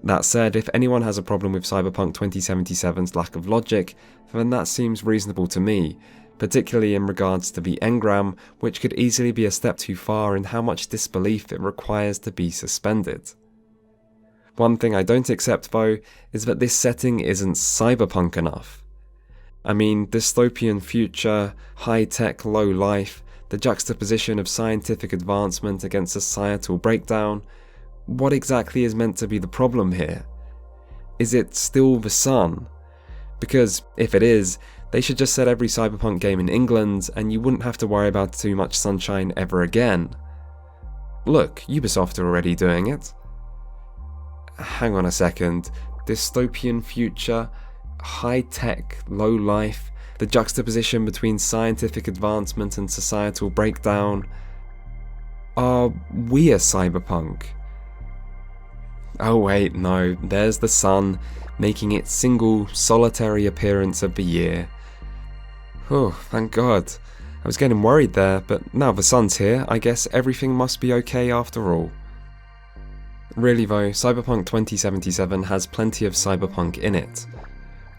That said, if anyone has a problem with Cyberpunk 2077's lack of logic, then that seems reasonable to me, particularly in regards to the engram, which could easily be a step too far in how much disbelief it requires to be suspended. One thing I don't accept though, is that this setting isn't cyberpunk enough. I mean, dystopian future, high-tech low life, the juxtaposition of scientific advancement against societal breakdown, what exactly is meant to be the problem here? Is it still the sun? Because if it is, they should just set every cyberpunk game in England and you wouldn't have to worry about too much sunshine ever again. Look, Ubisoft are already doing it. Hang on a second, dystopian future, high-tech, low-life, the juxtaposition between scientific advancement and societal breakdown. Are we a cyberpunk? Oh wait, no, there's the sun, making its single, solitary appearance of the year. Oh, thank God. I was getting worried there, but now the sun's here, I guess everything must be okay after all. Really though, Cyberpunk 2077 has plenty of cyberpunk in it.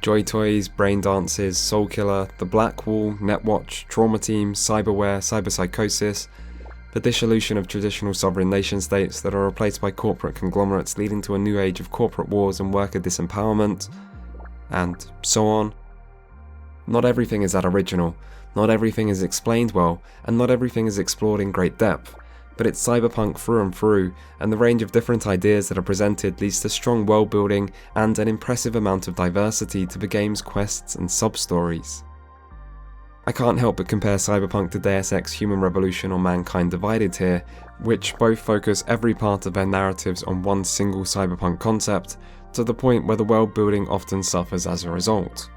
Joy Toys, Brain Dances, Soulkiller, The Black Wall, Netwatch, Trauma Team, Cyberware, Cyberpsychosis, the dissolution of traditional sovereign nation states that are replaced by corporate conglomerates leading to a new age of corporate wars and worker disempowerment, and so on. Not everything is that original, not everything is explained well, and not everything is explored in great depth, but it's cyberpunk through and through, and the range of different ideas that are presented leads to strong world building and an impressive amount of diversity to the game's quests and sub-stories. I can't help but compare Cyberpunk to Deus Ex Human Revolution or Mankind Divided here, which both focus every part of their narratives on one single cyberpunk concept, to the point where the world building often suffers as a result.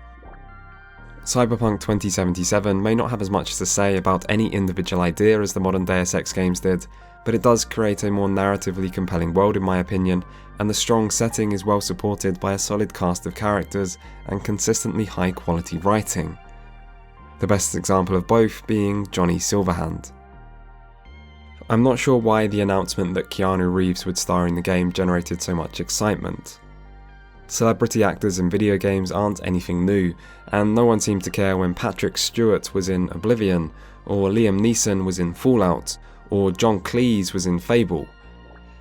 Cyberpunk 2077 may not have as much to say about any individual idea as the modern Deus Ex games did, but it does create a more narratively compelling world in my opinion, and the strong setting is well supported by a solid cast of characters and consistently high quality writing. The best example of both being Johnny Silverhand. I'm not sure why the announcement that Keanu Reeves would star in the game generated so much excitement. Celebrity actors in video games aren't anything new, and no one seemed to care when Patrick Stewart was in Oblivion, or Liam Neeson was in Fallout, or John Cleese was in Fable.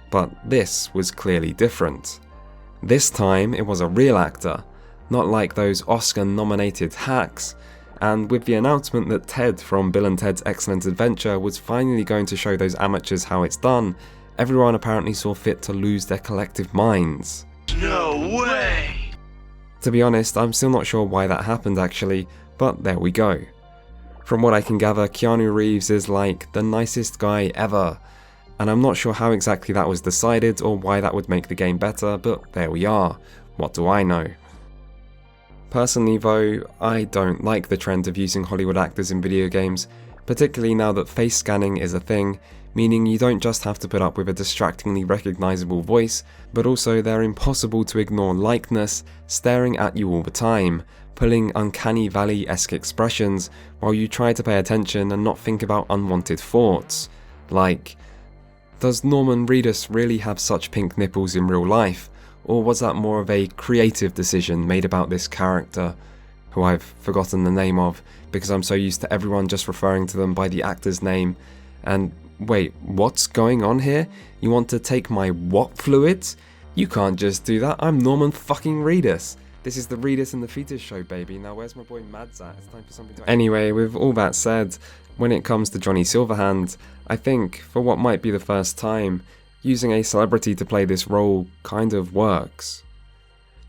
But this was clearly different. This time it was a real actor, not like those Oscar-nominated hacks, and with the announcement that Ted from Bill and Ted's Excellent Adventure was finally going to show those amateurs how it's done, everyone apparently saw fit to lose their collective minds. No way! To be honest, I'm still not sure why that happened actually, but there we go. From what I can gather, Keanu Reeves is like the nicest guy ever, and I'm not sure how exactly that was decided or why that would make the game better, but there we are. What do I know? Personally though, I don't like the trend of using Hollywood actors in video games, particularly now that face scanning is a thing, meaning you don't just have to put up with a distractingly recognisable voice, but also they're impossible to ignore likeness, staring at you all the time, pulling uncanny valley-esque expressions while you try to pay attention and not think about unwanted thoughts. Like, does Norman Reedus really have such pink nipples in real life? Or was that more of a creative decision made about this character, who I've forgotten the name of because I'm so used to everyone just referring to them by the actor's name, and wait, what's going on here? You want to take my what fluids? You can't just do that, I'm Norman fucking Reedus. This is the Reedus and the Fetus show, baby. Now where's my boy Mads at? It's time for something to... Anyway, with all that said, when it comes to Johnny Silverhand, I think, for what might be the first time, using a celebrity to play this role kind of works.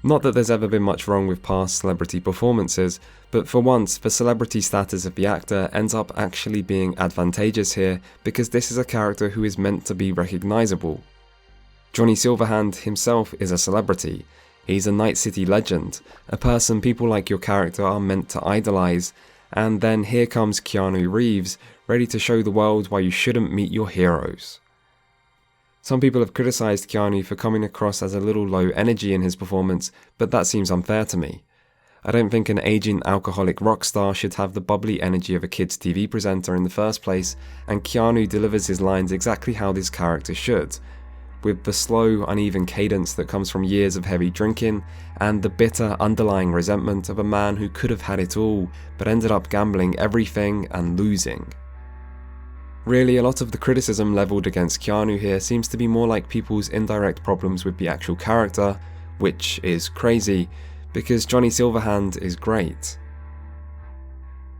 Not that there's ever been much wrong with past celebrity performances, but for once, the celebrity status of the actor ends up actually being advantageous here because this is a character who is meant to be recognisable. Johnny Silverhand himself is a celebrity. He's a Night City legend, a person people like your character are meant to idolise, and then here comes Keanu Reeves, ready to show the world why you shouldn't meet your heroes. Some people have criticised Keanu for coming across as a little low energy in his performance, but that seems unfair to me. I don't think an aging alcoholic rock star should have the bubbly energy of a kids' TV presenter in the first place, and Keanu delivers his lines exactly how this character should, with the slow, uneven cadence that comes from years of heavy drinking, and the bitter underlying resentment of a man who could have had it all, but ended up gambling everything and losing. Really, a lot of the criticism levelled against Keanu here seems to be more like people's indirect problems with the actual character, which is crazy, because Johnny Silverhand is great.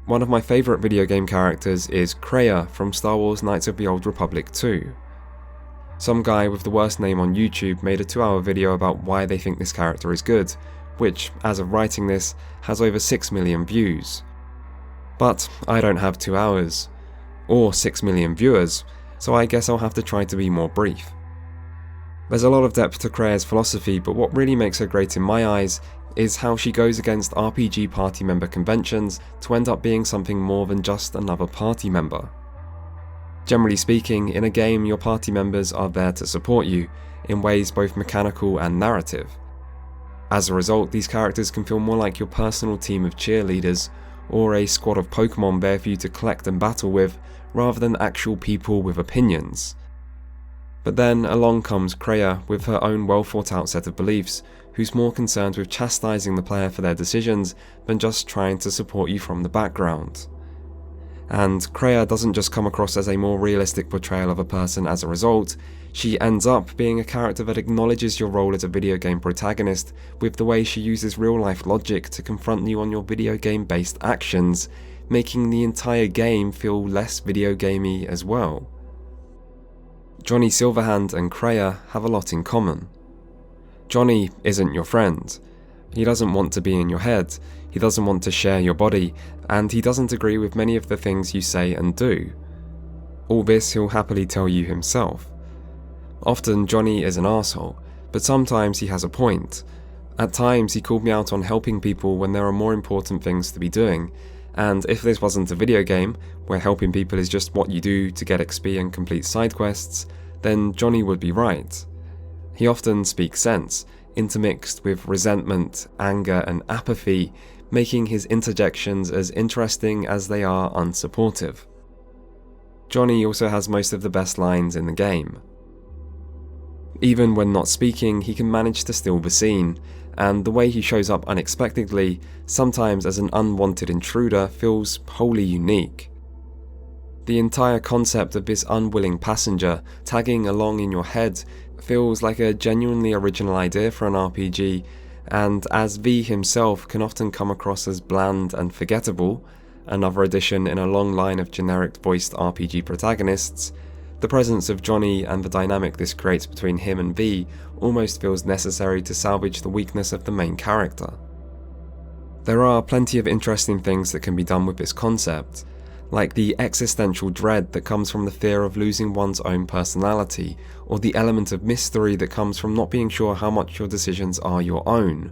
One of my favourite video game characters is Kreia from Star Wars Knights of the Old Republic 2. Some guy with the worst name on YouTube made a 2-hour video about why they think this character is good, which, as of writing this, has over 6 million views. But I don't have 2 hours. Or 6 million viewers, so I guess I'll have to try to be more brief. There's a lot of depth to Kreia's philosophy, but what really makes her great in my eyes is how she goes against RPG party member conventions to end up being something more than just another party member. Generally speaking, in a game your party members are there to support you, in ways both mechanical and narrative. As a result, these characters can feel more like your personal team of cheerleaders, or a squad of Pokemon there for you to collect and battle with, rather than actual people with opinions. But then along comes Kreia with her own well thought out set of beliefs, who's more concerned with chastising the player for their decisions than just trying to support you from the background. And Kreia doesn't just come across as a more realistic portrayal of a person as a result, she ends up being a character that acknowledges your role as a video game protagonist with the way she uses real life logic to confront you on your video game based actions, making the entire game feel less video gamey as well. Johnny Silverhand and Kreia have a lot in common. Johnny isn't your friend. He doesn't want to be in your head, he doesn't want to share your body, and he doesn't agree with many of the things you say and do. All this he'll happily tell you himself. Often Johnny is an arsehole, but sometimes he has a point. At times he called me out on helping people when there are more important things to be doing, and if this wasn't a video game, where helping people is just what you do to get XP and complete side quests, then Johnny would be right. He often speaks sense, intermixed with resentment, anger and apathy, making his interjections as interesting as they are unsupportive. Johnny also has most of the best lines in the game. Even when not speaking, he can manage to steal the scene, and the way he shows up unexpectedly, sometimes as an unwanted intruder, feels wholly unique. The entire concept of this unwilling passenger tagging along in your head feels like a genuinely original idea for an RPG, and as V himself can often come across as bland and forgettable, another addition in a long line of generic voiced RPG protagonists, the presence of Johnny and the dynamic this creates between him and V almost feels necessary to salvage the weakness of the main character. There are plenty of interesting things that can be done with this concept, like the existential dread that comes from the fear of losing one's own personality, or the element of mystery that comes from not being sure how much your decisions are your own.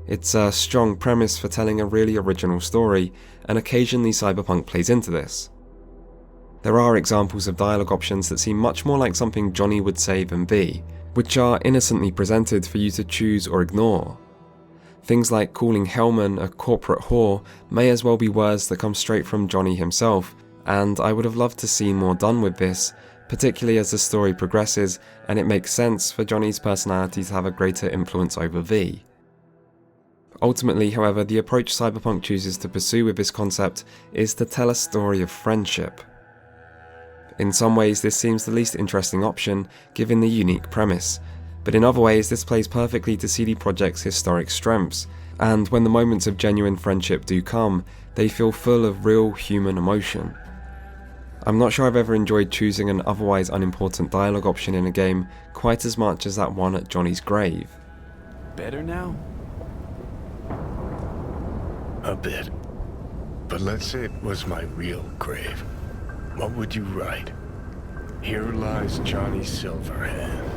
It's a strong premise for telling a really original story, and occasionally Cyberpunk plays into this. There are examples of dialogue options that seem much more like something Johnny would say than V, which are innocently presented for you to choose or ignore. Things like calling Hellman a corporate whore may as well be words that come straight from Johnny himself, and I would have loved to see more done with this, particularly as the story progresses and it makes sense for Johnny's personality to have a greater influence over V. Ultimately, however, the approach Cyberpunk chooses to pursue with this concept is to tell a story of friendship. In some ways this seems the least interesting option given the unique premise, but in other ways this plays perfectly to CD Projekt's historic strengths, and when the moments of genuine friendship do come, they feel full of real human emotion. I'm not sure I've ever enjoyed choosing an otherwise unimportant dialogue option in a game quite as much as that one at Johnny's grave. Better now? A bit. But let's say it was my real grave. What would you write? Here lies Johnny Silverhand.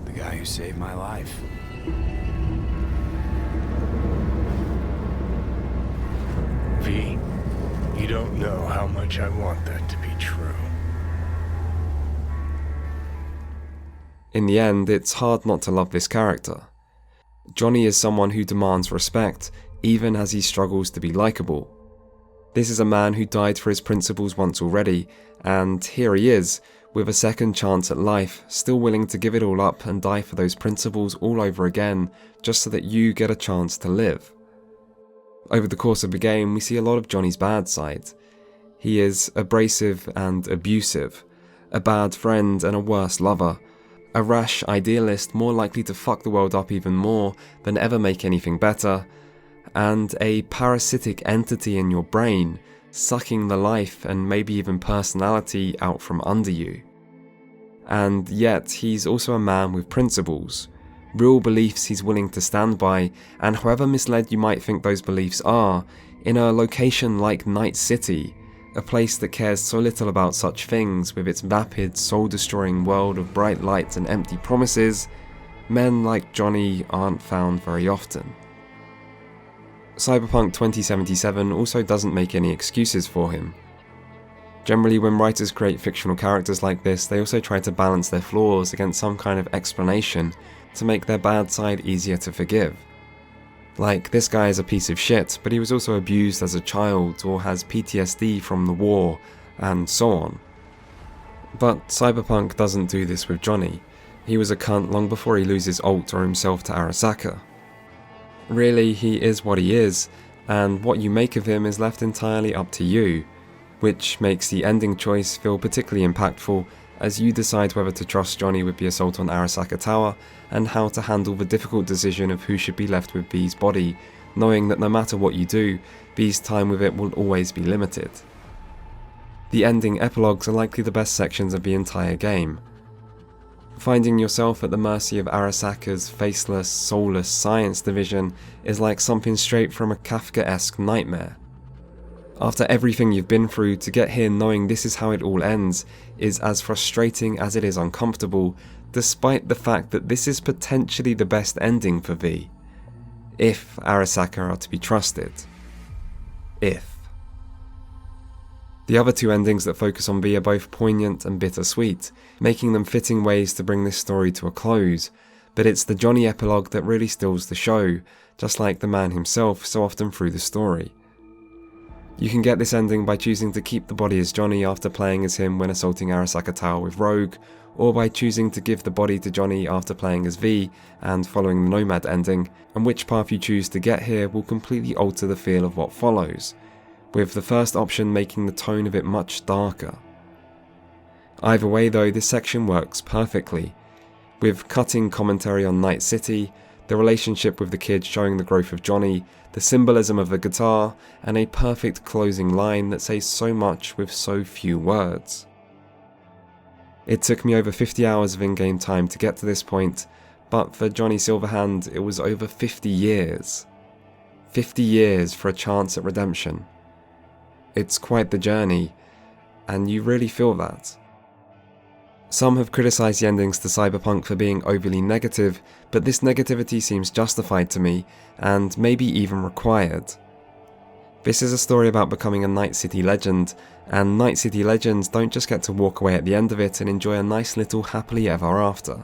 The guy who saved my life. V, you don't know how much I want that to be true. In the end, it's hard not to love this character. Johnny is someone who demands respect, even as he struggles to be likable. This is a man who died for his principles once already, and here he is, with a second chance at life, still willing to give it all up and die for those principles all over again, just so that you get a chance to live. Over the course of the game, we see a lot of Johnny's bad side. He is abrasive and abusive, a bad friend and a worse lover, a rash idealist more likely to fuck the world up even more than ever make anything better, and a parasitic entity in your brain, sucking the life and maybe even personality out from under you. And yet he's also a man with principles, real beliefs he's willing to stand by, and however misled you might think those beliefs are, in a location like Night City, A place that cares so little about such things, with its vapid, soul-destroying world of bright lights and empty promises, men like Johnny aren't found very often. Cyberpunk 2077 also doesn't make any excuses for him. Generally, when writers create fictional characters like this, they also try to balance their flaws against some kind of explanation to make their bad side easier to forgive. Like, this guy is a piece of shit, but he was also abused as a child or has PTSD from the war, and so on. But Cyberpunk doesn't do this with Johnny. He was a cunt long before he loses Alt or himself to Arasaka. Really, he is what he is, and what you make of him is left entirely up to you, which makes the ending choice feel particularly impactful as you decide whether to trust Johnny with the assault on Arasaka Tower and how to handle the difficult decision of who should be left with V's body, knowing that no matter what you do, V's time with it will always be limited. The ending epilogues are likely the best sections of the entire game. Finding yourself at the mercy of Arasaka's faceless, soulless science division is like something straight from a Kafkaesque nightmare. After everything you've been through, to get here knowing this is how it all ends is as frustrating as it is uncomfortable, despite the fact that this is potentially the best ending for V. If Arasaka are to be trusted. If. The other two endings that focus on V are both poignant and bittersweet, making them fitting ways to bring this story to a close, but it's the Johnny epilogue that really steals the show, just like the man himself so often through the story. You can get this ending by choosing to keep the body as Johnny after playing as him when assaulting Arasaka Tower with Rogue, or by choosing to give the body to Johnny after playing as V and following the Nomad ending, and which path you choose to get here will completely alter the feel of what follows, with the first option making the tone of it much darker. Either way though, this section works perfectly, with cutting commentary on Night City, the relationship with the kid showing the growth of Johnny, the symbolism of the guitar, and a perfect closing line that says so much with so few words. It took me over 50 hours of in-game time to get to this point, but for Johnny Silverhand it was over 50 years. 50 years for a chance at redemption. It's quite the journey, and you really feel that. Some have criticised the endings to Cyberpunk for being overly negative, but this negativity seems justified to me, and maybe even required. This is a story about becoming a Night City legend, and Night City legends don't just get to walk away at the end of it and enjoy a nice little happily ever after.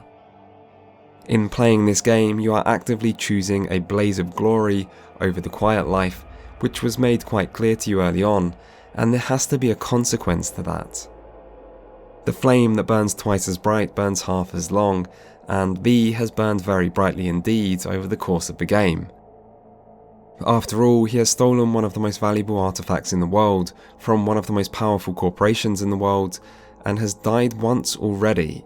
In playing this game, you are actively choosing a blaze of glory over the quiet life, which was made quite clear to you early on, and there has to be a consequence to that. The flame that burns twice as bright burns half as long, and V has burned very brightly indeed over the course of the game. After all, he has stolen one of the most valuable artifacts in the world from one of the most powerful corporations in the world, and has died once already.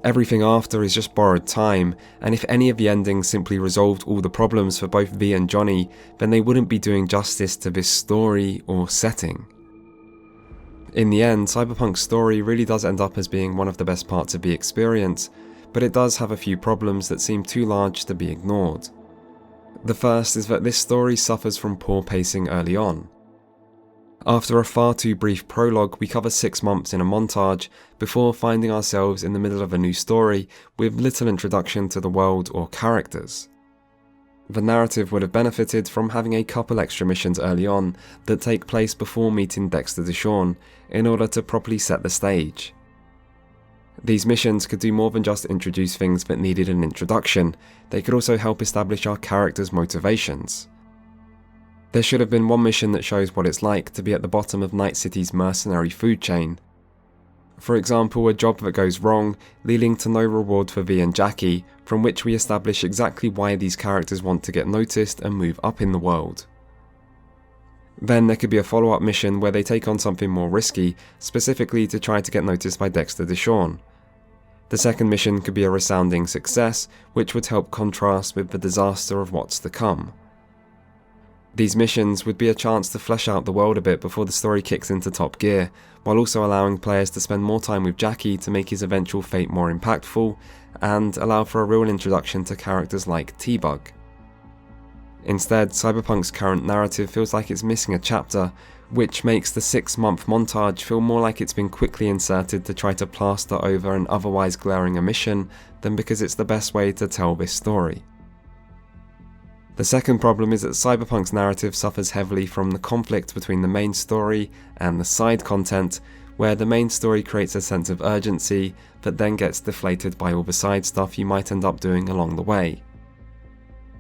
Everything after is just borrowed time, and if any of the endings simply resolved all the problems for both V and Johnny, then they wouldn't be doing justice to this story or setting. In the end, Cyberpunk's story really does end up as being one of the best parts of the experience, but it does have a few problems that seem too large to be ignored. The first is that this story suffers from poor pacing early on. After a far too brief prologue, we cover 6 months in a montage before finding ourselves in the middle of a new story with little introduction to the world or characters. The narrative would have benefited from having a couple extra missions early on that take place before meeting Dexter Deshawn in order to properly set the stage. These missions could do more than just introduce things that needed an introduction, they could also help establish our characters' motivations. There should have been one mission that shows what it's like to be at the bottom of Night City's mercenary food chain. For example, a job that goes wrong, leading to no reward for V and Jackie, from which we establish exactly why these characters want to get noticed and move up in the world. Then there could be a follow-up mission where they take on something more risky, specifically to try to get noticed by Dexter Deshawn. The second mission could be a resounding success, which would help contrast with the disaster of what's to come. These missions would be a chance to flesh out the world a bit before the story kicks into top gear, while also allowing players to spend more time with Jackie to make his eventual fate more impactful, and allow for a real introduction to characters like T-Bug. Instead, Cyberpunk's current narrative feels like it's missing a chapter, which makes the 6-month montage feel more like it's been quickly inserted to try to plaster over an otherwise glaring omission than because it's the best way to tell this story. The second problem is that Cyberpunk's narrative suffers heavily from the conflict between the main story and the side content, where the main story creates a sense of urgency that then gets deflated by all the side stuff you might end up doing along the way.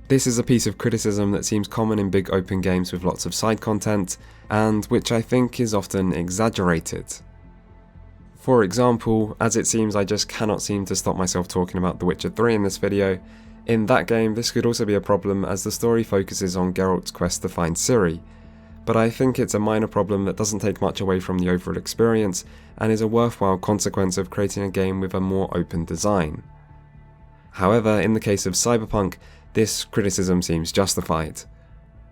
This is a piece of criticism that seems common in big open games with lots of side content, and which I think is often exaggerated. For example, as it seems I just cannot seem to stop myself talking about The Witcher 3 in this video, in that game this could also be a problem as the story focuses on Geralt's quest to find Ciri, but I think it's a minor problem that doesn't take much away from the overall experience and is a worthwhile consequence of creating a game with a more open design. However, in the case of Cyberpunk, this criticism seems justified.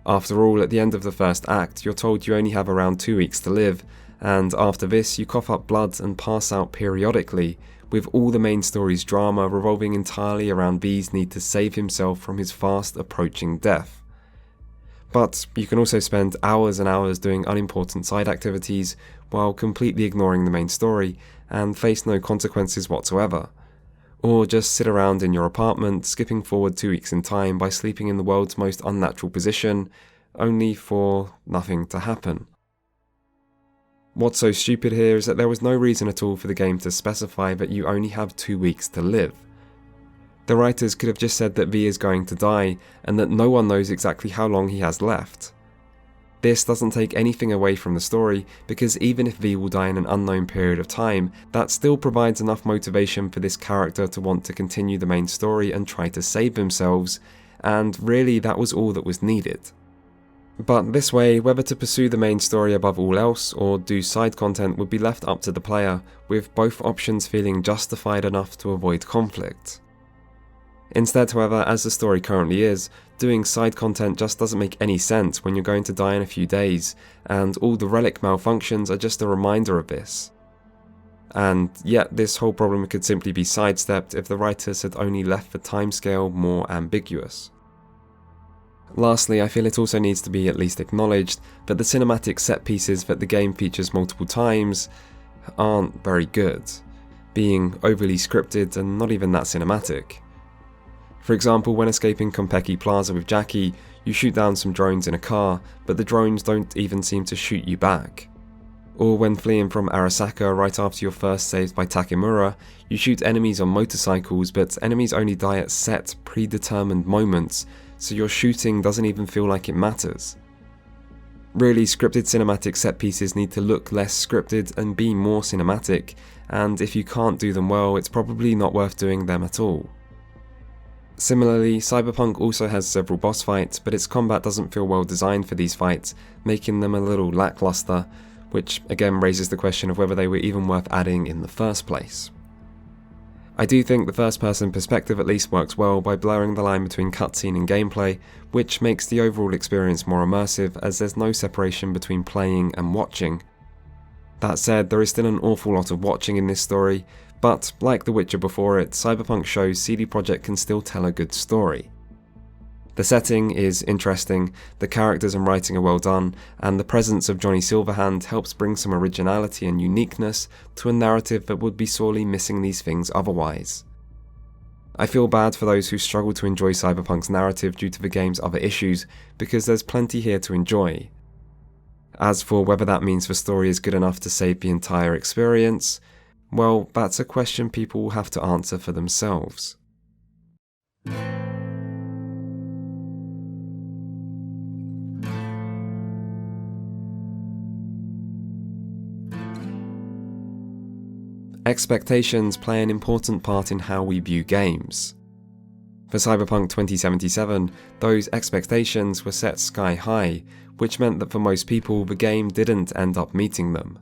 After all, at the end of the first act, you're told you only have around 2 weeks to live, and after this you cough up blood and pass out periodically, with all the main story's drama revolving entirely around V's need to save himself from his fast approaching death. But you can also spend hours and hours doing unimportant side activities while completely ignoring the main story and face no consequences whatsoever. Or just sit around in your apartment, skipping forward 2 weeks in time by sleeping in the world's most unnatural position, only for nothing to happen. What's so stupid here is that there was no reason at all for the game to specify that you only have 2 weeks to live. The writers could have just said that V is going to die and that no one knows exactly how long he has left. This doesn't take anything away from the story, because even if V will die in an unknown period of time, that still provides enough motivation for this character to want to continue the main story and try to save themselves, and really that was all that was needed. But this way, whether to pursue the main story above all else or do side content would be left up to the player, with both options feeling justified enough to avoid conflict. Instead, however, as the story currently is, doing side content just doesn't make any sense when you're going to die in a few days, and all the relic malfunctions are just a reminder of this. And yet this whole problem could simply be sidestepped if the writers had only left the timescale more ambiguous. Lastly, I feel it also needs to be at least acknowledged that the cinematic set pieces that the game features multiple times aren't very good, being overly scripted and not even that cinematic. For example, when escaping Konpeki Plaza with Jackie, you shoot down some drones in a car, but the drones don't even seem to shoot you back. Or when fleeing from Arasaka right after you're first saved by Takemura, you shoot enemies on motorcycles, but enemies only die at set, predetermined moments, so your shooting doesn't even feel like it matters. Really, scripted cinematic set pieces need to look less scripted and be more cinematic, and if you can't do them well, it's probably not worth doing them at all. Similarly, Cyberpunk also has several boss fights, but its combat doesn't feel well designed for these fights, making them a little lackluster, which again raises the question of whether they were even worth adding in the first place. I do think the first-person perspective at least works well by blurring the line between cutscene and gameplay, which makes the overall experience more immersive as there's no separation between playing and watching. That said, there is still an awful lot of watching in this story, but like The Witcher before it, Cyberpunk shows CD Projekt can still tell a good story. The setting is interesting, the characters and writing are well done, and the presence of Johnny Silverhand helps bring some originality and uniqueness to a narrative that would be sorely missing these things otherwise. I feel bad for those who struggle to enjoy Cyberpunk's narrative due to the game's other issues, because there's plenty here to enjoy. As for whether that means the story is good enough to save the entire experience, well, that's a question people will have to answer for themselves. Expectations play an important part in how we view games. For Cyberpunk 2077, those expectations were set sky high, which meant that for most people the game didn't end up meeting them.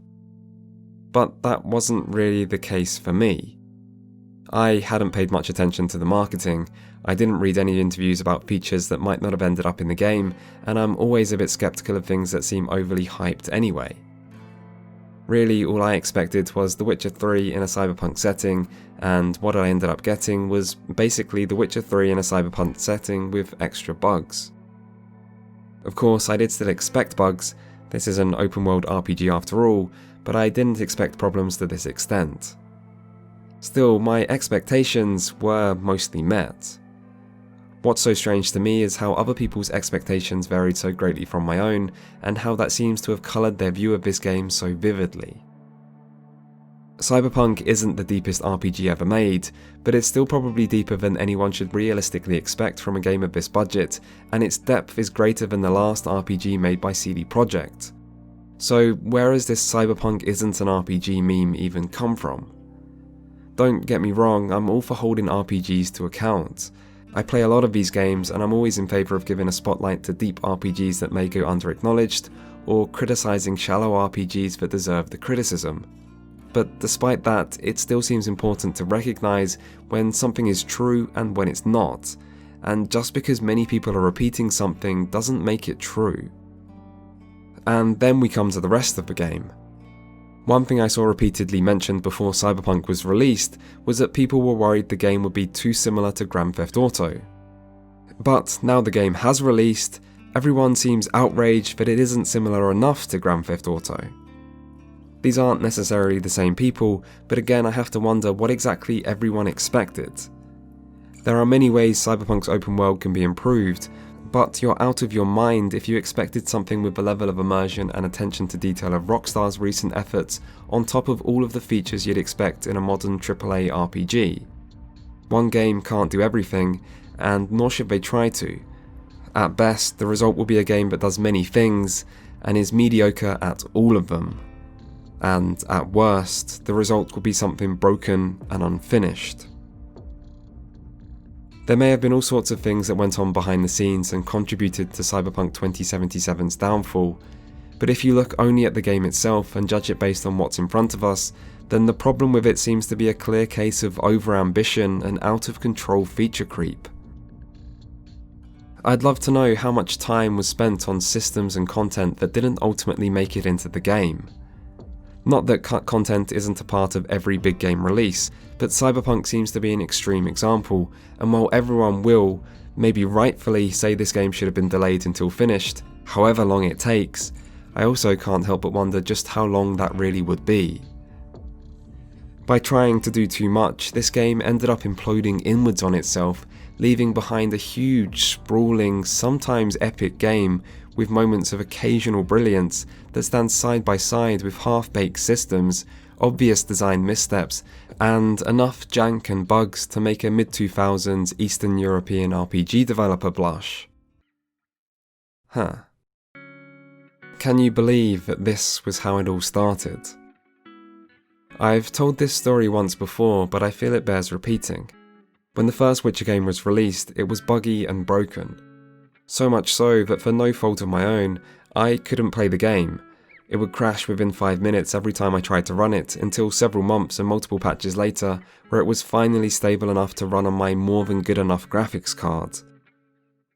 But that wasn't really the case for me. I hadn't paid much attention to the marketing, I didn't read any interviews about features that might not have ended up in the game, and I'm always a bit skeptical of things that seem overly hyped anyway. Really, all I expected was The Witcher 3 in a cyberpunk setting, and what I ended up getting was basically The Witcher 3 in a cyberpunk setting with extra bugs. Of course, I did still expect bugs. This is an open world RPG after all, but I didn't expect problems to this extent. Still, my expectations were mostly met. What's so strange to me is how other people's expectations varied so greatly from my own, and how that seems to have coloured their view of this game so vividly. Cyberpunk isn't the deepest RPG ever made, but it's still probably deeper than anyone should realistically expect from a game of this budget, and its depth is greater than the last RPG made by CD Projekt. So where has this Cyberpunk isn't an RPG meme even come from? Don't get me wrong, I'm all for holding RPGs to account. I play a lot of these games, and I'm always in favour of giving a spotlight to deep RPGs that may go under-acknowledged, or criticising shallow RPGs that deserve the criticism. But despite that, it still seems important to recognise when something is true and when it's not, and just because many people are repeating something doesn't make it true. And then we come to the rest of the game. One thing I saw repeatedly mentioned before Cyberpunk was released was that people were worried the game would be too similar to Grand Theft Auto. But now the game has released, everyone seems outraged that it isn't similar enough to Grand Theft Auto. These aren't necessarily the same people, but again I have to wonder what exactly everyone expected. There are many ways Cyberpunk's open world can be improved, but you're out of your mind if you expected something with the level of immersion and attention to detail of Rockstar's recent efforts on top of all of the features you'd expect in a modern AAA RPG. One game can't do everything, and nor should they try to. At best, the result will be a game that does many things, and is mediocre at all of them. And at worst, the result will be something broken and unfinished. There may have been all sorts of things that went on behind the scenes and contributed to Cyberpunk 2077's downfall, but if you look only at the game itself and judge it based on what's in front of us, then the problem with it seems to be a clear case of over-ambition and out-of-control feature creep. I'd love to know how much time was spent on systems and content that didn't ultimately make it into the game. Not that content isn't a part of every big game release, but Cyberpunk seems to be an extreme example, and while everyone will, maybe rightfully, say this game should have been delayed until finished, however long it takes, I also can't help but wonder just how long that really would be. By trying to do too much, this game ended up imploding inwards on itself, leaving behind a huge, sprawling, sometimes epic game with moments of occasional brilliance that stands side by side with half-baked systems, obvious design missteps, and enough jank and bugs to make a mid-2000s Eastern European RPG developer blush. Can you believe that this was how it all started? I've told this story once before, but I feel it bears repeating. When the first Witcher game was released, it was buggy and broken. So much so that for no fault of my own, I couldn't play the game. It would crash within 5 minutes every time I tried to run it, until several months and multiple patches later, where it was finally stable enough to run on my more than good enough graphics card.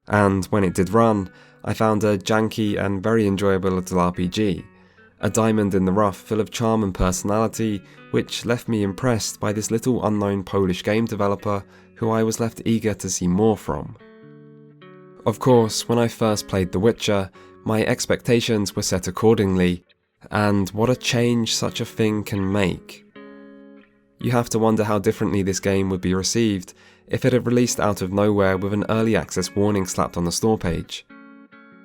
And when it did run, I found a janky and very enjoyable little RPG, a diamond in the rough full of charm and personality, which left me impressed by this little unknown Polish game developer who I was left eager to see more from. Of course, when I first played The Witcher, my expectations were set accordingly, and what a change such a thing can make. You have to wonder how differently this game would be received if it had released out of nowhere with an early access warning slapped on the store page.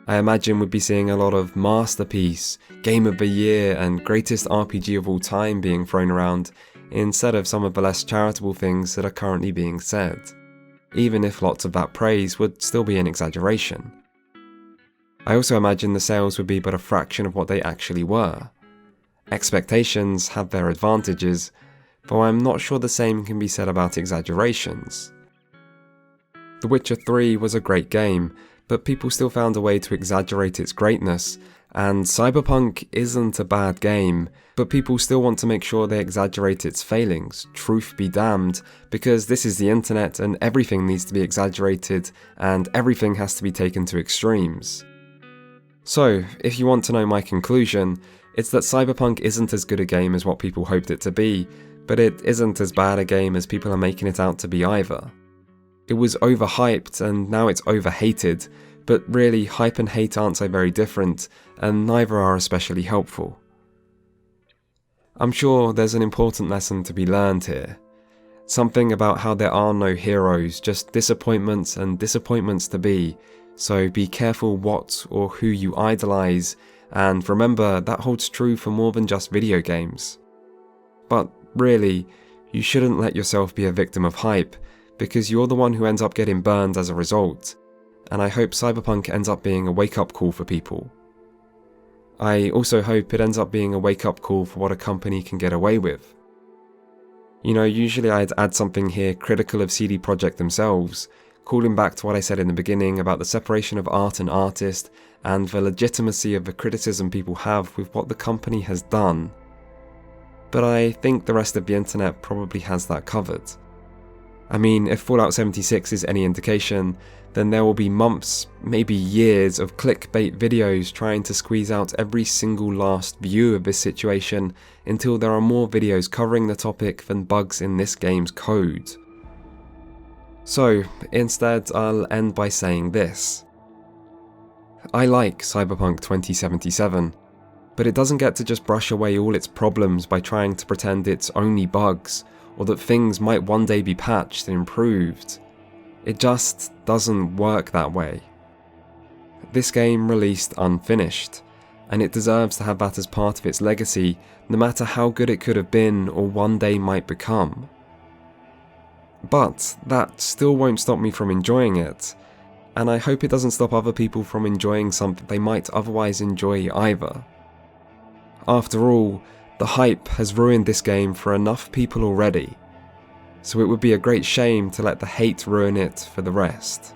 I imagine we'd be seeing a lot of masterpiece, game of the year, and greatest RPG of all time being thrown around, instead of some of the less charitable things that are currently being said, even if lots of that praise would still be an exaggeration. I also imagine the sales would be but a fraction of what they actually were. Expectations have their advantages, though I'm not sure the same can be said about exaggerations. The Witcher 3 was a great game, but people still found a way to exaggerate its greatness, and Cyberpunk isn't a bad game, but people still want to make sure they exaggerate its failings, truth be damned, because this is the internet and everything needs to be exaggerated and everything has to be taken to extremes. So, if you want to know my conclusion, it's that Cyberpunk isn't as good a game as what people hoped it to be, but it isn't as bad a game as people are making it out to be either. It was overhyped and now it's overhated, But really, hype and hate aren't so very different, and neither are especially helpful. I'm sure there's an important lesson to be learned here. Something about how there are no heroes, just disappointments and disappointments to be, so be careful what or who you idolize, and remember that holds true for more than just video games. But really, you shouldn't let yourself be a victim of hype, because you're the one who ends up getting burned as a result, and I hope Cyberpunk ends up being a wake-up call for people. I also hope it ends up being a wake-up call for what a company can get away with. You know, usually I'd add something here critical of CD Projekt themselves, calling back to what I said in the beginning about the separation of art and artist, and the legitimacy of the criticism people have with what the company has done. But I think the rest of the internet probably has that covered. I mean, if Fallout 76 is any indication, then there will be months, maybe years of clickbait videos trying to squeeze out every single last view of this situation until there are more videos covering the topic than bugs in this game's code. So, instead, I'll end by saying this. I like Cyberpunk 2077, but it doesn't get to just brush away all its problems by trying to pretend it's only bugs, or that things might one day be patched and improved. It just doesn't work that way. This game released unfinished, and it deserves to have that as part of its legacy, no matter how good it could have been or one day might become. But that still won't stop me from enjoying it, and I hope it doesn't stop other people from enjoying something they might otherwise enjoy either. After all, the hype has ruined this game for enough people already, so it would be a great shame to let the hate ruin it for the rest.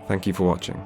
Thank you for watching.